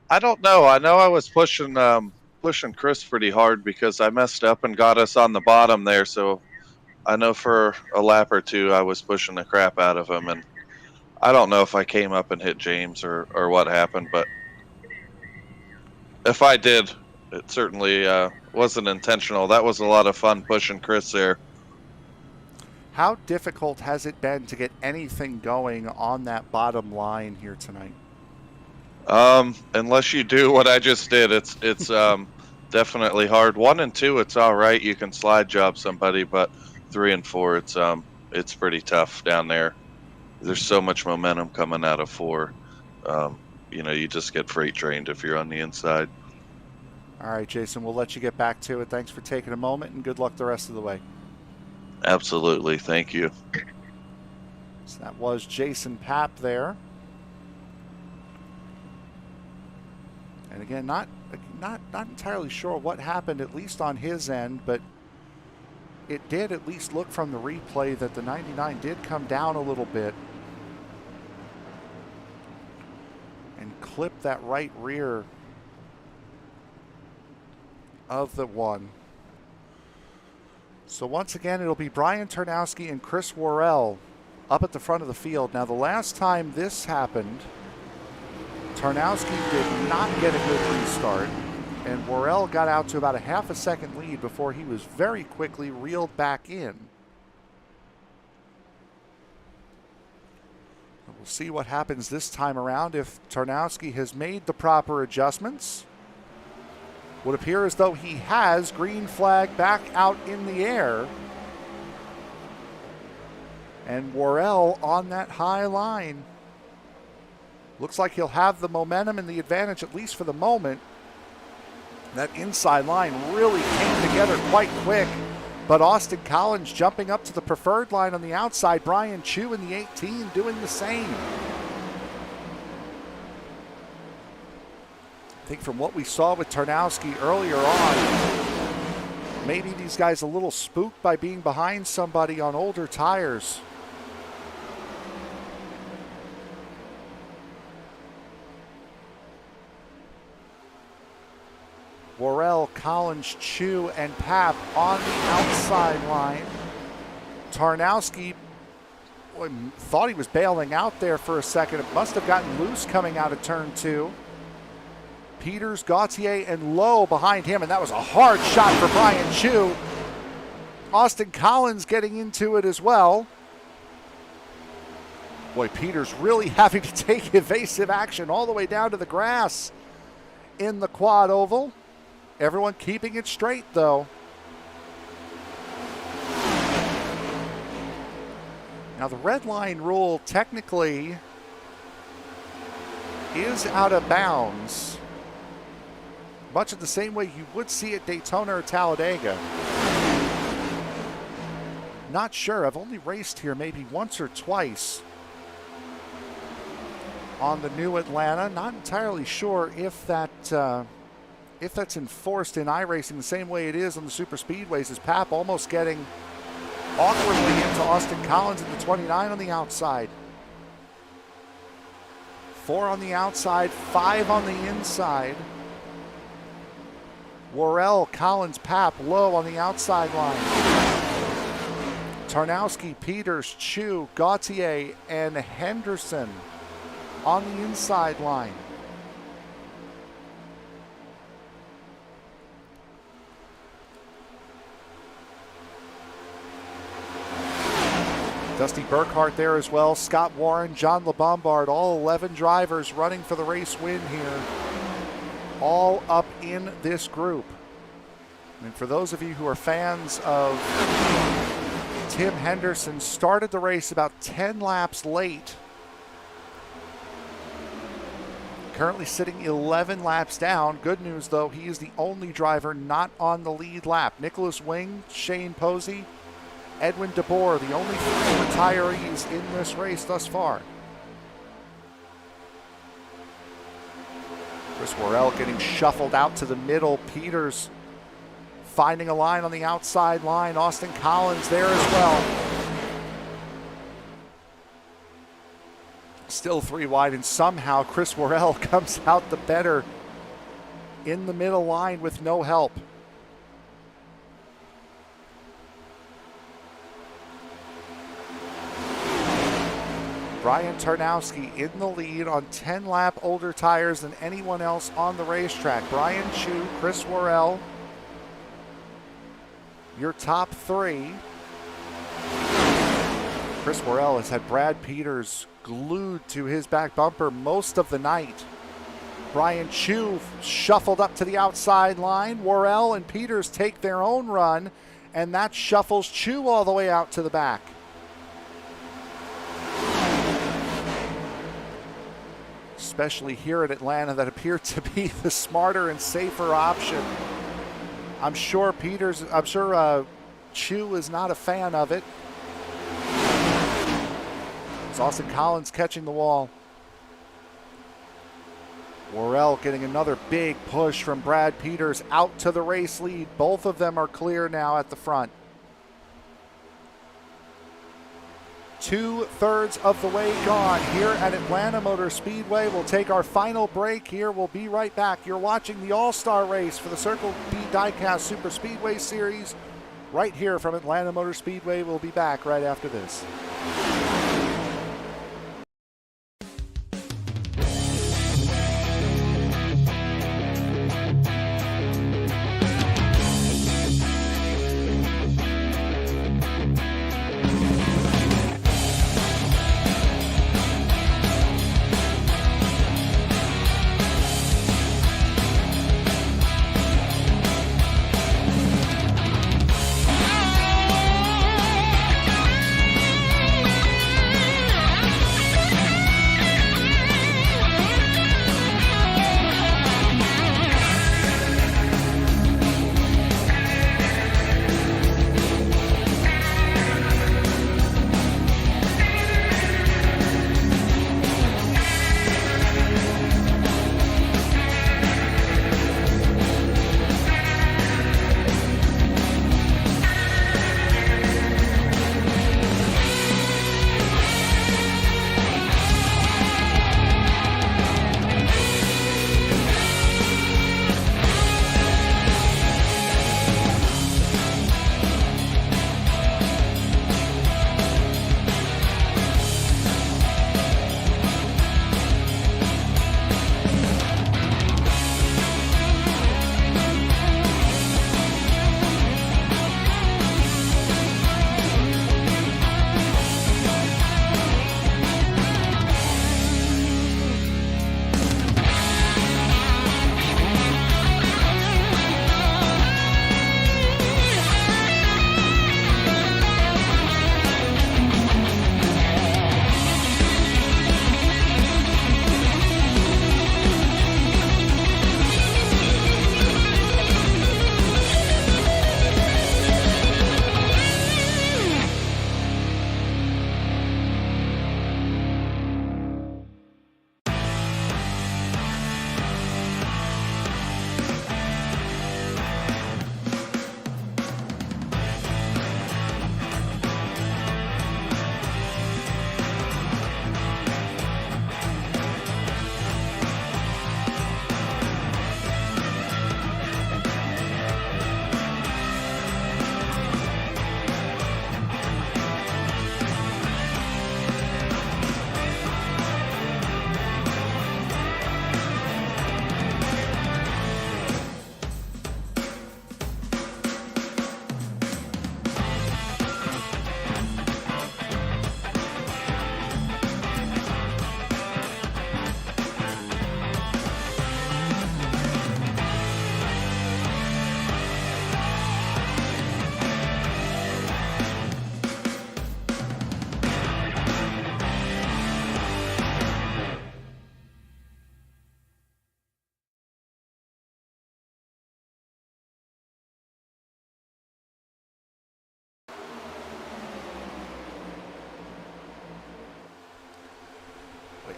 I don't know. I know I was pushing Chris pretty hard because I messed up and got us on the bottom there. So I know for a lap or two I was pushing the crap out of him, and I don't know if I came up and hit James or what happened, but if I did, it certainly wasn't intentional. That was a lot of fun pushing Chris there. How difficult has it been to get anything going on that bottom line here tonight? Unless you do what I just did, it's definitely hard. 1 and 2, it's all right. You can slide job somebody, but 3 and 4, it's pretty tough down there. There's so much momentum coming out of 4. You just get freight trained if you're on the inside. All right, Jason, we'll let you get back to it. Thanks for taking a moment, and good luck the rest of the way. Absolutely. Thank you. So that was Jason Papp there. And again, not entirely sure what happened, at least on his end, but it did at least look from the replay that the 99 did come down a little bit and clip that right rear of the 1. So once again, it'll be Brian Tarnowski and Chris Worrell up at the front of the field. Now, the last time this happened, Tarnowski did not get a good restart, and Worrell got out to about a half a second lead before he was very quickly reeled back in. We'll see what happens this time around if Tarnowski has made the proper adjustments. Would appear as though he has. Green flag back out in the air. And Worrell on that high line. Looks like he'll have the momentum and the advantage, at least for the moment. That inside line really came together quite quick. But Austin Collins jumping up to the preferred line on the outside. Brian Chu in the 18 doing the same. I think from what we saw with Tarnowski earlier on, maybe these guys a little spooked by being behind somebody on older tires. Worrell, Collins, Chu, and Papp on the outside line. Tarnowski thought he was bailing out there for a second. It must have gotten loose coming out of turn 2. Peters, Gauthier, and Lowe behind him, and that was a hard shot for Brian Chu. Austin Collins getting into it as well. Boy, Peters really having to take evasive action all the way down to the grass in the quad oval. Everyone keeping it straight, though. Now, the red line rule technically is out of bounds, much of the same way you would see at Daytona or Talladega. Not sure. I've only raced here maybe once or twice on the new Atlanta. Not entirely sure if that's enforced in iRacing the same way it is on the Superspeedways, as Papp almost getting awkwardly into Austin Collins at the 29 on the outside. 4 on the outside, 5 on the inside. Worrell, Collins, Papp, Lowe on the outside line. Tarnowski, Peters, Chu, Gauthier, and Henderson on the inside line. Dusty Burkhart there as well. Scott Warren, John LeBombard, all 11 drivers running for the race win here. All up in this group. And for those of you who are fans of Tim Henderson, started the race about 10 laps late. Currently sitting 11 laps down. Good news though, he is the only driver not on the lead lap. Nicholas Wing, Shane Posey, Edwin DeBoer, the only 3 retirees in this race thus far. Chris Worrell getting shuffled out to the middle. Peters finding a line on the outside line. Austin Collins there as well. Still 3 wide, and somehow Chris Worrell comes out the better in the middle line with no help. Brian Tarnowski in the lead on 10-lap older tires than anyone else on the racetrack. Brian Chu, Chris Worrell, your top 3. Chris Worrell has had Brad Peters glued to his back bumper most of the night. Brian Chu shuffled up to the outside line. Worrell and Peters take their own run, and that shuffles Chu all the way out to the back. Especially here at Atlanta, that appeared to be the smarter and safer option. I'm sure Chu is not a fan of it. It's Austin Collins catching the wall. Worrell getting another big push from Brad Peters out to the race lead. Both of them are clear now at the front. 2/3 of the way gone here at Atlanta Motor Speedway. We'll take our final break here. We'll be right back. You're watching the All-Star Race for the Circle B Diecast Superspeedway Series right here from Atlanta Motor Speedway. We'll be back right after this.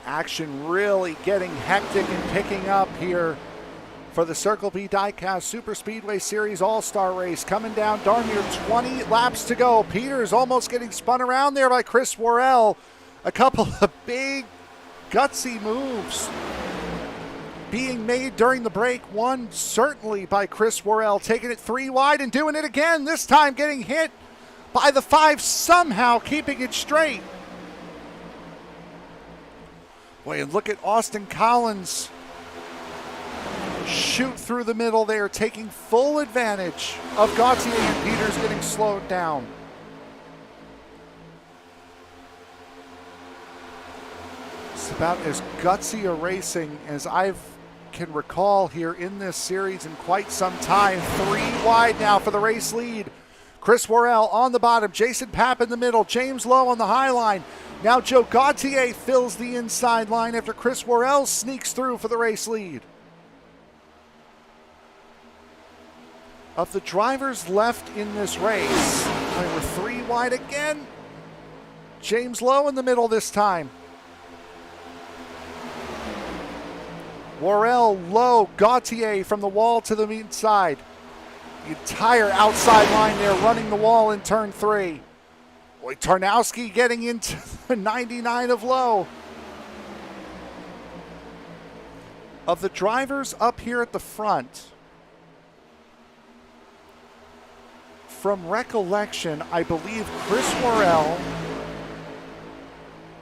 action really getting hectic and picking up here for the Circle B Diecast Superspeedway Series All-Star Race. Coming down darn near 20 laps to go. Peters almost getting spun around there by Chris Worrell. A couple of big, gutsy moves being made during the break. One certainly by Chris Worrell, taking it 3 wide and doing it again. This time getting hit by the 5, somehow keeping it straight. Boy, and look at Austin Collins shoot through the middle there, taking full advantage of Gautier and Peters getting slowed down. It's about as gutsy a racing as I can recall here in this series in quite some time. 3 wide now for the race lead. Chris Worrell on the bottom, Jason Papp in the middle, James Lowe on the high line. Now Joe Gautier fills the inside line after Chris Worrell sneaks through for the race lead. Of the drivers left in this race, they were 3 wide again. James Lowe in the middle this time. Worrell, Lowe, Gautier from the wall to the inside. The entire outside line there running the wall in turn 3. Boy, Tarnowski getting into the 99 of Lowe. Of the drivers up here at the front, from recollection, I believe Chris Worrell,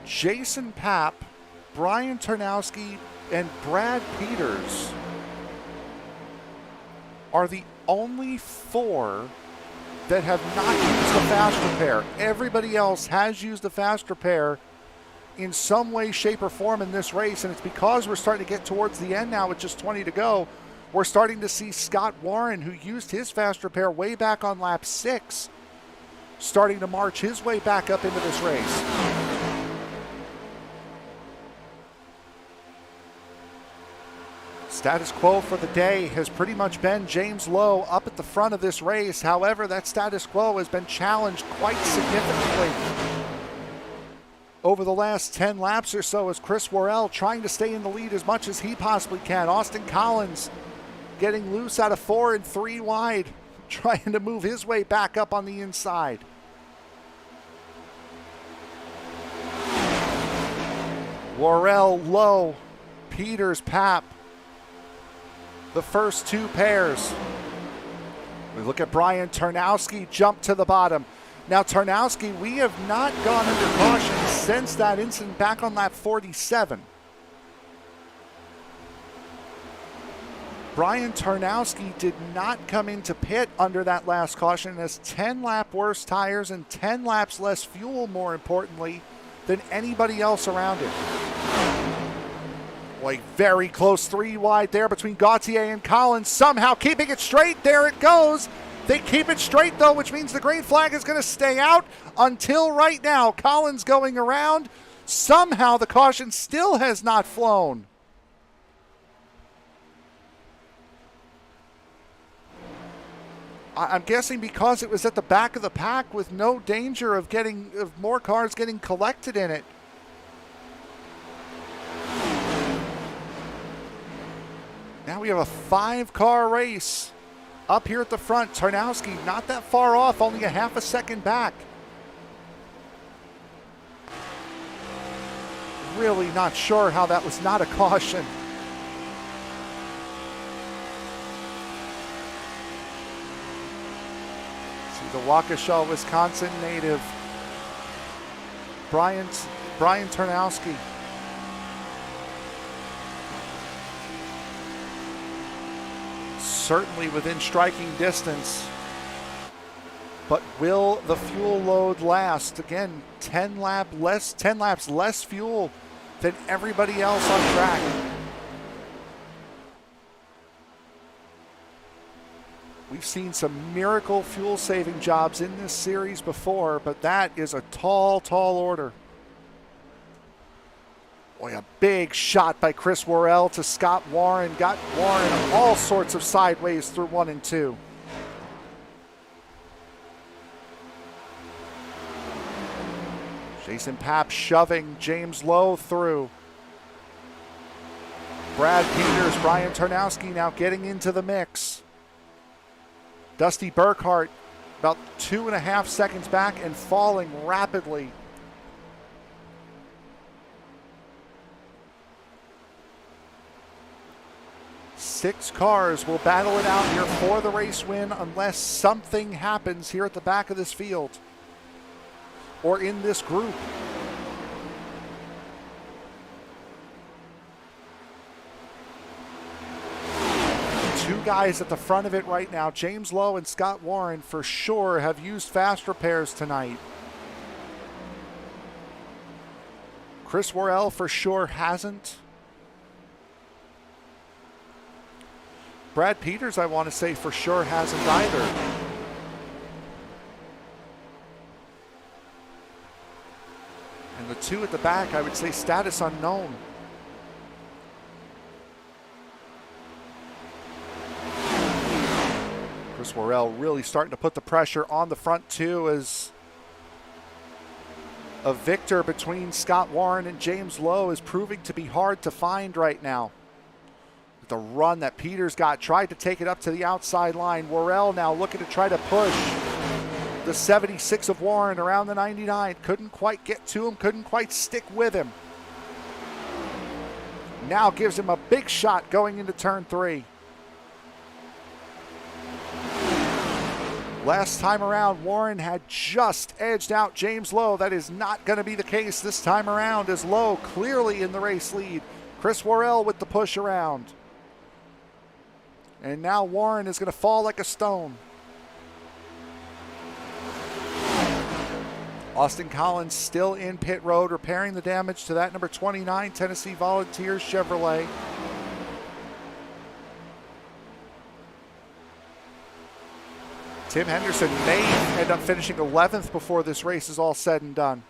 Jason Papp, Brian Tarnowski, and Brad Peters are the only 4 that have not used the fast repair. Everybody else has used the fast repair in some way, shape, or form in this race, and it's because we're starting to get towards the end now with just 20 to go. We're starting to see Scott Warren, who used his fast repair way back on lap 6, starting to march his way back up into this race. Status quo for the day has pretty much been James Lowe up at the front of this race. However, that status quo has been challenged quite significantly over the last 10 laps or so as Chris Worrell trying to stay in the lead as much as he possibly can. Austin Collins getting loose out of 4 and 3 wide, trying to move his way back up on the inside. Worrell, Lowe, Peters, Papp, the first 2 pairs. We look at Brian Tarnowski jump to the bottom. Now Tarnowski, we have not gone under caution since that incident back on lap 47. Brian Tarnowski did not come into pit under that last caution, as 10 lap worse tires and 10 laps less fuel, more importantly, than anybody else around him. Boy, very close 3 wide there between Gautier and Collins, somehow keeping it straight. There it goes. They keep it straight though, which means the green flag is going to stay out until right now. Collins going around. Somehow the caution still has not flown. I'm guessing because it was at the back of the pack with no danger of more cars getting collected in it. Now we have a 5-car race up here at the front. Tarnowski not that far off, only a half a second back. Really not sure how that was not a caution. See the Waukesha, Wisconsin native, Brian Tarnowski. Certainly within striking distance, but will the fuel load last? Again, 10 laps less fuel than everybody else on track. We've seen some miracle fuel saving jobs in this series before, but that is a tall, tall order. Boy, a big shot by Chris Worrell to Scott Warren. Got Warren all sorts of sideways through 1 and 2. Jason Papp shoving James Lowe through. Brad Peters, Brian Tarnowski now getting into the mix. Dusty Burkhart about 2.5 seconds back and falling rapidly. Six cars will battle it out here for the race win unless something happens here at the back of this field or in this group. Two guys at the front of it right now, James Lowe and Scott Warren, for sure have used fast repairs tonight. Chris Worrell for sure hasn't. Brad Peters, I want to say, for sure hasn't either. And the two at the back, I would say status unknown. Chris Worrell really starting to put the pressure on the front two as a victor between Scott Warren and James Lowe is proving to be hard to find right now. The run that Peters got, tried to take it up to the outside line. Worrell now looking to try to push the 76 of Warren around the 99. Couldn't quite get to him, couldn't quite stick with him. Now gives him a big shot going into turn 3. Last time around, Warren had just edged out James Lowe. That is not going to be the case this time around, as Lowe clearly in the race lead. Chris Worrell with the push around. And now Warren is going to fall like a stone. Austin Collins still in pit road, repairing the damage to that number 29 Tennessee Volunteers Chevrolet. Tim Henderson may end up finishing 11th before this race is all said and done.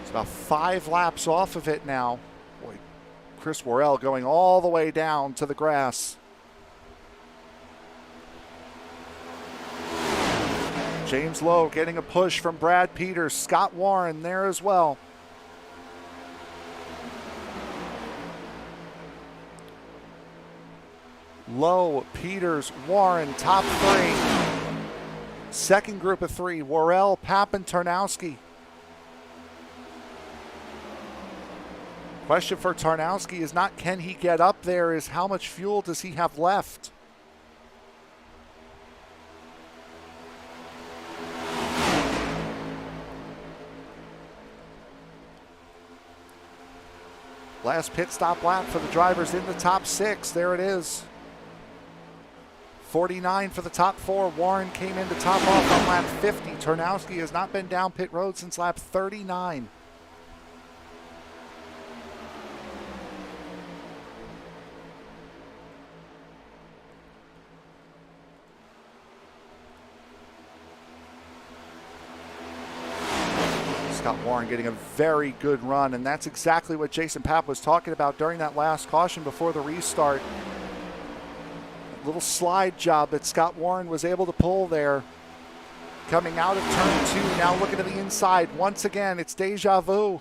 It's about 5 laps off of it now. Boy, Chris Worrell going all the way down to the grass. James Lowe getting a push from Brad Peters. Scott Warren there as well. Lowe, Peters, Warren, top 3. Second group of 3, Worrell, Papin, Tarnowski. Question for Tarnowski is not can he get up there, is how much fuel does he have left? Last pit stop lap for the drivers in the top 6. There it is. 49 for the top 4. Warren came in to top off on lap 50. Tarnowski has not been down pit road since lap 39. Scott Warren getting a very good run, and that's exactly what Jason Papp was talking about during that last caution before the restart. Little slide job that Scott Warren was able to pull there. Coming out of turn 2, now looking to the inside. Once again, it's deja vu.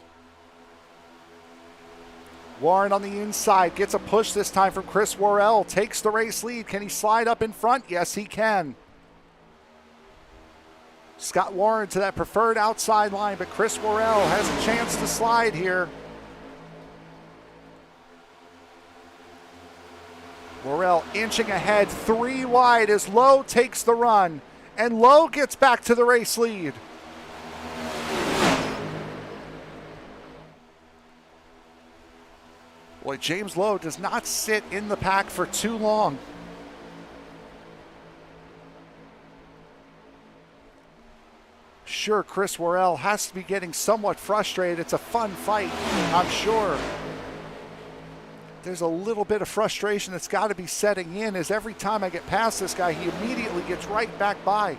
Warren on the inside, gets a push this time from Chris Worrell, takes the race lead. Can he slide up in front? Yes, he can. Scott Warren to that preferred outside line, but Chris Worrell has a chance to slide here. Worrell inching ahead, 3 wide as Lowe takes the run, and Lowe gets back to the race lead. Boy, James Lowe does not sit in the pack for too long. Sure, Chris Worrell has to be getting somewhat frustrated. It's a fun fight, I'm sure. There's a little bit of frustration that's got to be setting in, as every time I get past this guy, he immediately gets right back by.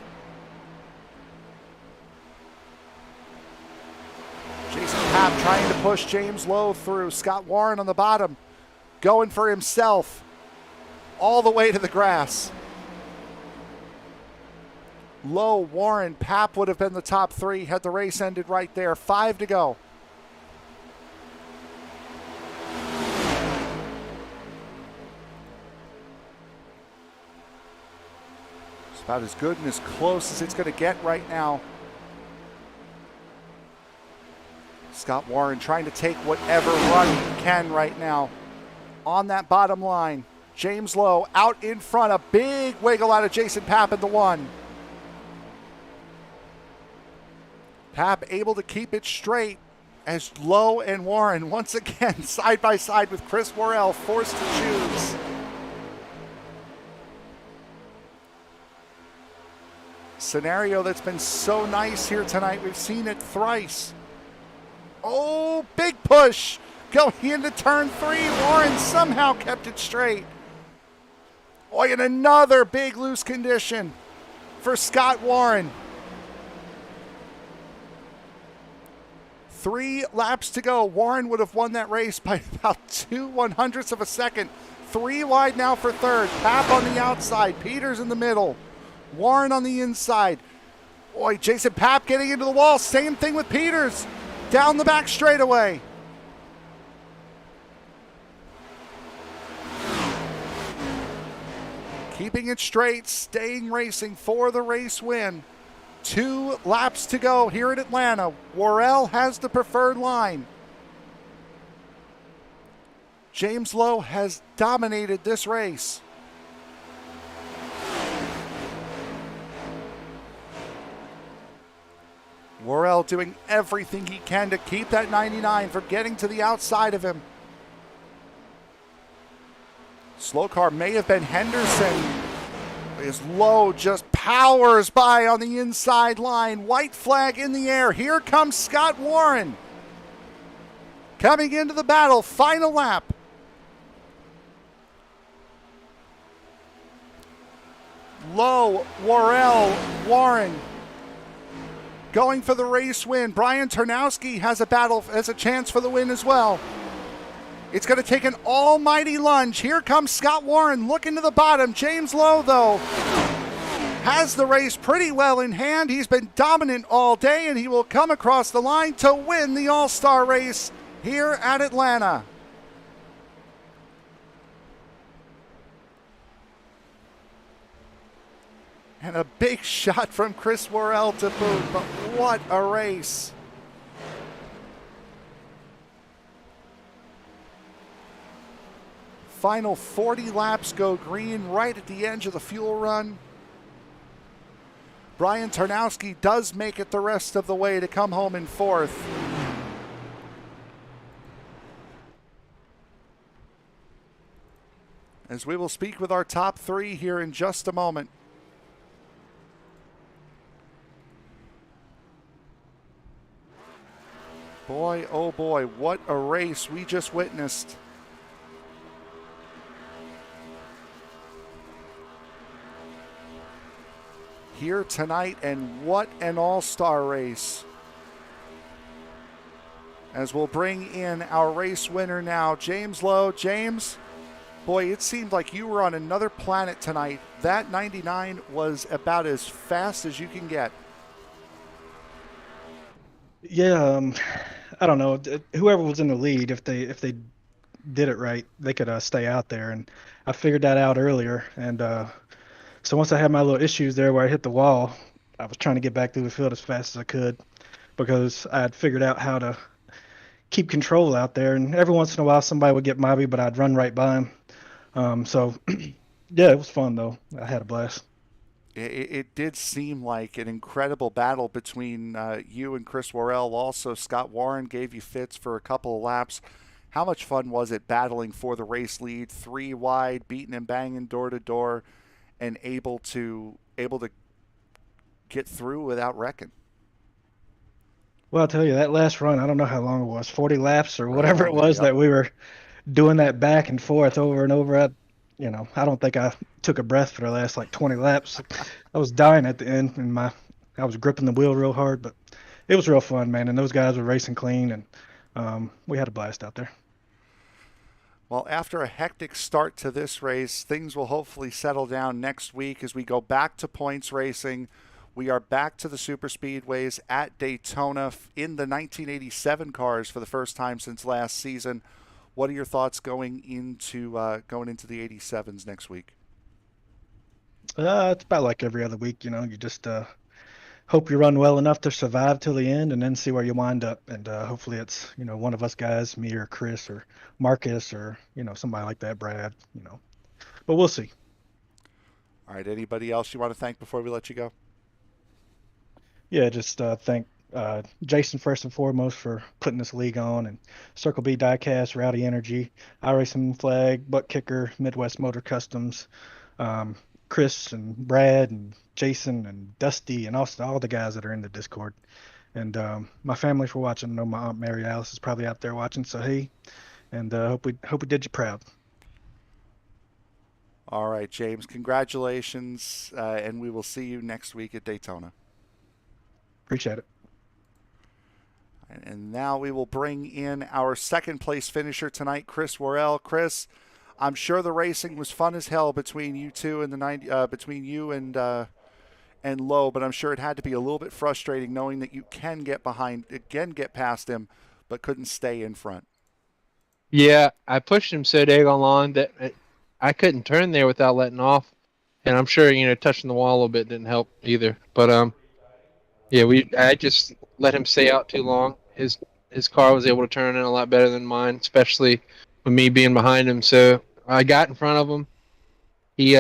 Jason Papp trying to push James Lowe through. Scott Warren on the bottom, going for himself all the way to the grass. Lowe, Warren, Papp would have been the top 3 had the race ended right there. 5 to go. about as good and as close as it's going to get right now. Scott Warren trying to take whatever run he can right now on that bottom line. James Lowe out in front. A big wiggle out of Jason Papp in the one. Papp able to keep it straight as Lowe and Warren once again side by side with Chris Worrell forced to choose. Scenario that's been so nice here tonight. We've seen it thrice. Oh, big push going into turn 3. Warren somehow kept it straight. Boy, and another big loose condition for Scott Warren. 3 laps to go. Warren would have won that race by about 0.02 of a second. 3 wide now for third. Papp on the outside. Peters in the middle. Warren on the inside. Boy, Jason Papp getting into the wall. Same thing with Peters. Down the back straightaway. Keeping it straight, staying racing for the race win. 2 laps to go here at Atlanta. Worrell has the preferred line. James Lowe has dominated this race. Worrell doing everything he can to keep that 99 from getting to the outside of him. Slow car may have been Henderson. As Lowe just powers by on the inside line. White flag in the air. Here comes Scott Warren. Coming into the battle. Final lap. Lowe, Worrell, Warren going for the race win. Brian Turnowski has a chance for the win as well. It's going to take an almighty lunge. Here comes Scott Warren looking to the bottom. James Lowe, though, has the race pretty well in hand. He's been dominant all day, and he will come across the line to win the All-Star race here at Atlanta. And a big shot from Chris Worrell to boot, but what a race. Final 40 laps go green right at the edge of the fuel run. Brian Turnowski does make it the rest of the way to come home in 4th. As we will speak with our top 3 here in just a moment. Boy, oh boy, what a race we just witnessed. Here tonight, and what an all-star race. As we'll bring in our race winner now, James Lowe. James, boy, it seemed like you were on another planet tonight. That 99 was about as fast as you can get. Yeah, I don't know. Whoever was in the lead, if they did it right, they could stay out there. And I figured that out earlier. And so once I had my little issues there where I hit the wall, I was trying to get back through the field as fast as I could because I had figured out how to keep control out there. And every once in a while, somebody would get mobby, but I'd run right by him. So, yeah, it was fun, though. I had a blast. It did seem like an incredible battle between you and Chris Worrell. Also, Scott Warren gave you fits for a couple of laps. How much fun was it battling for the race lead, 3 wide, beating and banging door to door, and able to get through without wrecking? Well, I'll tell you, that last run, I don't know how long it was, 40 laps or whatever it was that we were doing that back and forth over and over. I don't think I took a breath for the last 20 laps. I was dying at the end, and I was gripping the wheel real hard, but it was real fun, man. And those guys were racing clean, and we had a blast out there. Well, after a hectic start to this race, things will hopefully settle down next week as we go back to points racing. We are back to the Superspeedways at Daytona in the 1987 cars for the first time since last season. What are your thoughts going into the 87s next week? It's about like every other week. You just hope you run well enough to survive till the end, and then see where you wind up. And hopefully it's one of us guys, me or Chris or Marcus or somebody like that, Brad. But we'll see. All right. Anybody else you want to thank before we let you go? Yeah, just thank Jason first and foremost for putting this league on, and Circle B Diecast, Rowdy Energy, iRacing Flag, Butt Kicker, Midwest Motor Customs, um, Chris and Brad and Jason and Dusty and Austin, all the guys that are in the Discord, and my family for watching. I know my Aunt Mary Alice is probably out there watching, so hey, and hope we did you proud. All right, James. Congratulations, and we will see you next week at Daytona. Appreciate it. And now we will bring in our second place finisher tonight, Chris Worrell. Chris, I'm sure the racing was fun as hell between you two and between you and Lowe, but I'm sure it had to be a little bit frustrating knowing that you can get past him, but couldn't stay in front. Yeah, I pushed him so daggone long that I couldn't turn there without letting off, and I'm sure touching the wall a little bit didn't help either. But yeah, I just let him stay out too long. His car was able to turn in a lot better than mine, especially with me being behind him. So I got in front of him. He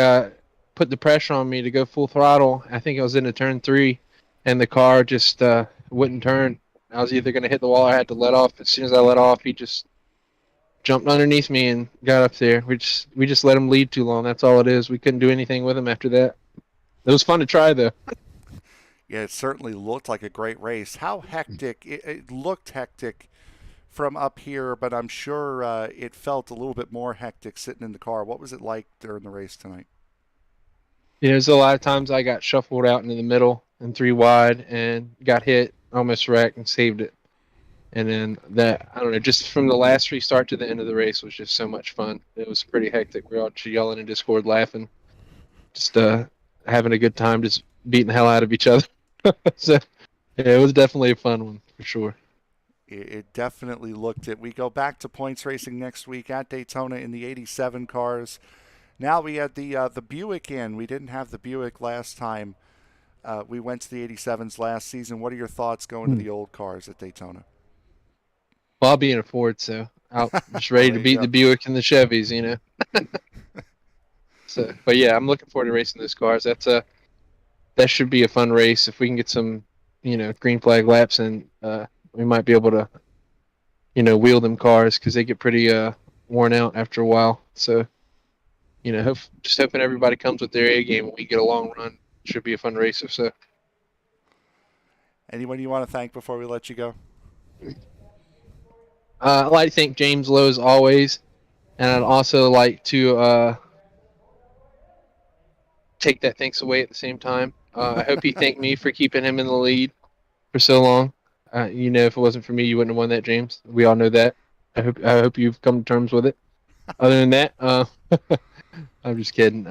put the pressure on me to go full throttle. I think I was into turn 3, and the car just wouldn't turn. I was either going to hit the wall or I had to let off. As soon as I let off, he just jumped underneath me and got up there. We just let him lead too long. That's all it is. We couldn't do anything with him after that. It was fun to try, though. Yeah, it certainly looked like a great race. How hectic? It looked hectic from up here, but I'm sure it felt a little bit more hectic sitting in the car. What was it like during the race tonight? There's a lot of times I got shuffled out into the middle and 3 wide and got hit, almost wrecked, and saved it. And then I don't know, just from the last restart to the end of the race was just so much fun. It was pretty hectic. We were all yelling in Discord, laughing, just having a good time, just beating the hell out of each other. So yeah, it was definitely a fun one for sure. It definitely looked it. We go back to points racing next week at Daytona in the 87 cars. Now we had the Buick in. We didn't have the Buick last time. We went to the 87s last season. What are your thoughts going to the old cars at Daytona? Well, I'll be in a Ford, so I'm just ready to beat the Buick and the Chevys, So, but yeah, I'm looking forward to racing those cars. That should be a fun race. If we can get some, green flag laps, and we might be able to, wheel them cars because they get pretty worn out after a while. So, just hoping everybody comes with their A game and we get a long run. Should be a fun race or so. Anyone you want to thank before we let you go? I'd like to thank James Lowe as always, and I'd also like to take that thanks away at the same time. I hope he thanked me for keeping him in the lead for so long. If it wasn't for me, you wouldn't have won that, James. We all know that. I hope you've come to terms with it. Other than that, I'm just kidding.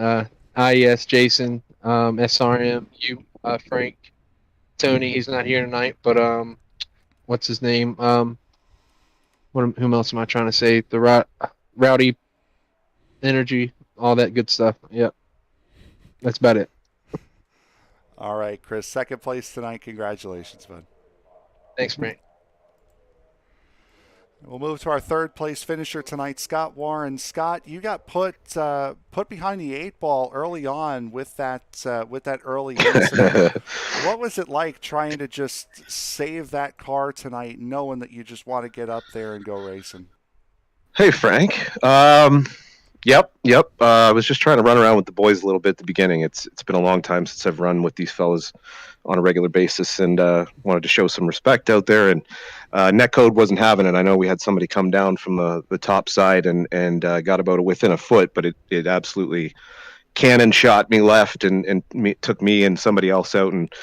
IES, Jason, SRM, you, Frank, Tony. He's not here tonight, but what's his name? Whom else am I trying to say? The Rowdy Energy, all that good stuff. Yep. That's about it. All right, Chris. Second place tonight. Congratulations, bud. Thanks, Brent. We'll move to our third place finisher tonight, Scott Warren. Scott, you got put behind the 8 ball early on with that early incident. What was it like trying to just save that car tonight, knowing that you just want to get up there and go racing? Hey, Frank. Yep. I was just trying to run around with the boys a little bit at the beginning. It's been a long time since I've run with these fellas on a regular basis, and wanted to show some respect out there. And netcode wasn't having it. I know we had somebody come down from the top side and got about within a foot, but it absolutely cannon shot me left and took me and somebody else out. And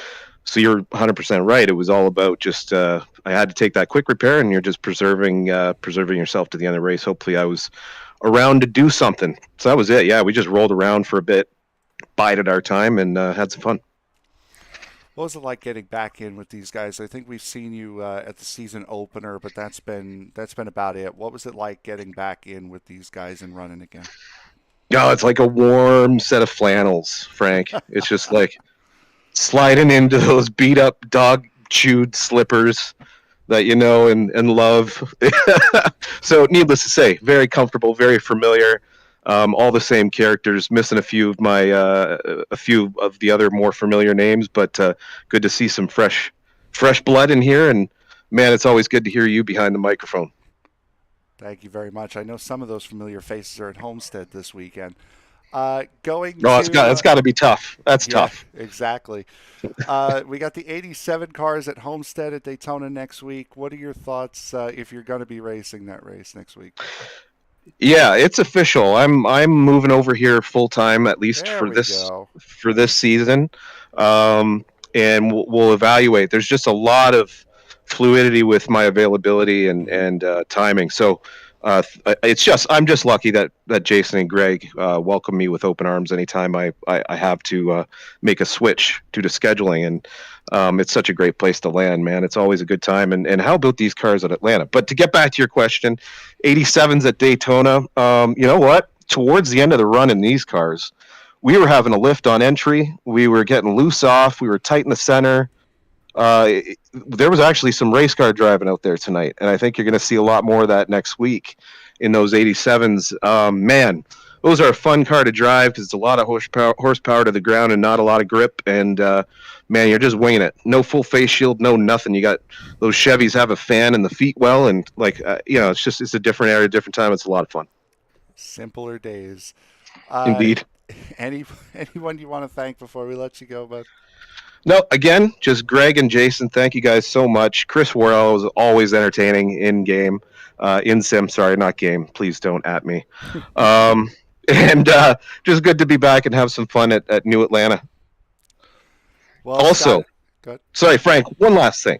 so you're 100% right. It was all about just I had to take that quick repair, and you're just preserving yourself to the end of the race. Hopefully I was around to do something. So that was it. Yeah, we just rolled around for a bit, bided our time, and had some fun. What was it like getting back in with these guys? I think we've seen you at the season opener, but that's been about it. What was it like getting back in with these guys and running again? Oh, it's like a warm set of flannels, Frank. It's just like sliding into those beat up dog chewed slippers that you know and love. So, needless to say, very comfortable, very familiar. All the same characters, missing a few of the other more familiar names, but good to see some fresh blood in here. And man, it's always good to hear you behind the microphone. Thank you very much. I know some of those familiar faces are at Homestead this weekend. It's got to be tough. That's tough. Exactly. We got the 87 cars at Homestead at Daytona next week. What are your thoughts if you're going to be racing that race next week? Yeah, it's official. I'm moving over here full time, at least for this season, and we'll evaluate. There's just a lot of fluidity with my availability and timing. So I'm just lucky that Jason and Greg welcome me with open arms anytime I have to make a switch due to scheduling, and it's such a great place to land, man. It's always a good time. And how about these cars at Atlanta? But to get back to your question, 87s at Daytona. You know what? Towards the end of the run in these cars, we were having a lift on entry. We were getting loose off. We were tight in the center. There was actually some race car driving out there tonight, and I think you're going to see a lot more of that next week in those 87s. Man, those are a fun car to drive because it's a lot of horsepower to the ground and not a lot of grip. And man, you're just winging it. No full face shield, no nothing. You got those Chevys have a fan in the feet well, and it's a different area, different time. It's a lot of fun. Simpler days. Indeed. Anyone you want to thank before we let you go, bud? No, again, just Greg and Jason. Thank you guys so much. Chris Worrell is always entertaining in game, in sim. Sorry, not game. Please don't at me. And just good to be back and have some fun at New Atlanta. Well, also, sorry, Frank. One last thing.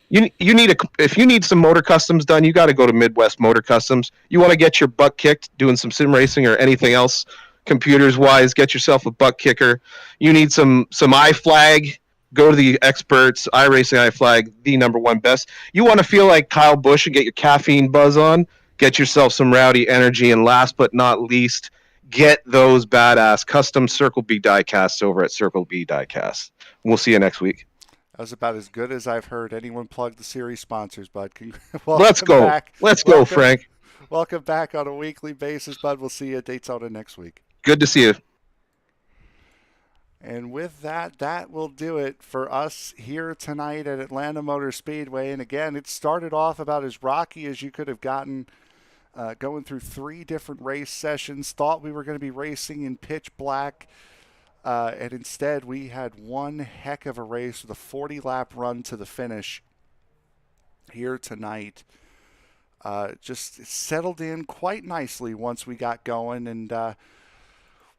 Yep. If you need some motor customs done, you got to go to Midwest Motor Customs. You want to get your butt kicked doing some sim racing or anything else. Computers wise, get yourself a butt kicker. You need some iFlag, go to the experts. iRacing iFlag, the #1 best. You want to feel like Kyle Busch and get your caffeine buzz on, get yourself some rowdy energy. And last but not least, get those badass custom Circle B diecasts over at Circle B Diecast. We'll see you next week. That was about as good as I've heard anyone plug the series sponsors, bud. Let's go. Let's go, Frank. Welcome back on a weekly basis, bud. We'll see you at Daytona next week. Good to see you. And with that will do it for us here tonight at Atlanta Motor Speedway. And again, it started off about as rocky as you could have gotten, going through 3 different race sessions. Thought we were going to be racing in pitch black, and instead we had one heck of a race with a 40-lap run to the finish here tonight. Just settled in quite nicely once we got going, and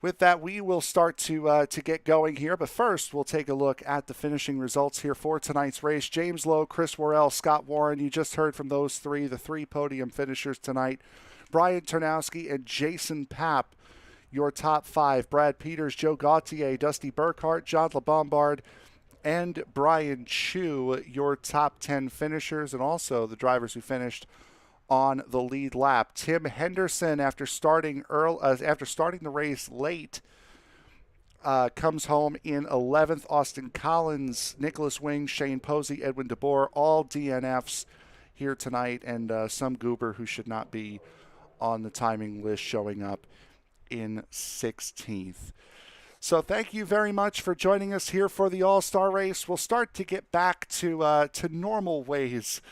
with that, we will start to get going here. But first, we'll take a look at the finishing results here for tonight's race. James Lowe, Chris Worrell, Scott Warren. You just heard from those three, the 3 podium finishers tonight. Brian Turnowski and Jason Papp, your top 5. Brad Peters, Joe Gauthier, Dusty Burkhart, John LeBombard, and Brian Chu, your top 10 finishers, and also the drivers who finished on the lead lap. Tim Henderson, after starting the race late, comes home in 11th. Austin Collins, Nicholas Wing, Shane Posey, Edwin DeBoer, all DNFs here tonight, and some goober who should not be on the timing list showing up in 16th. So thank you very much for joining us here for the All-Star Race. We'll start to get back to normal ways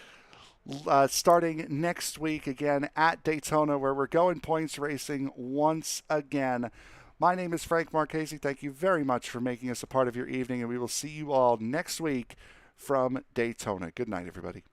starting next week again at Daytona, where we're going points racing once again. My name is Frank Marchese. Thank you very much for making us a part of your evening, and we will see you all next week from Daytona. Good night, everybody.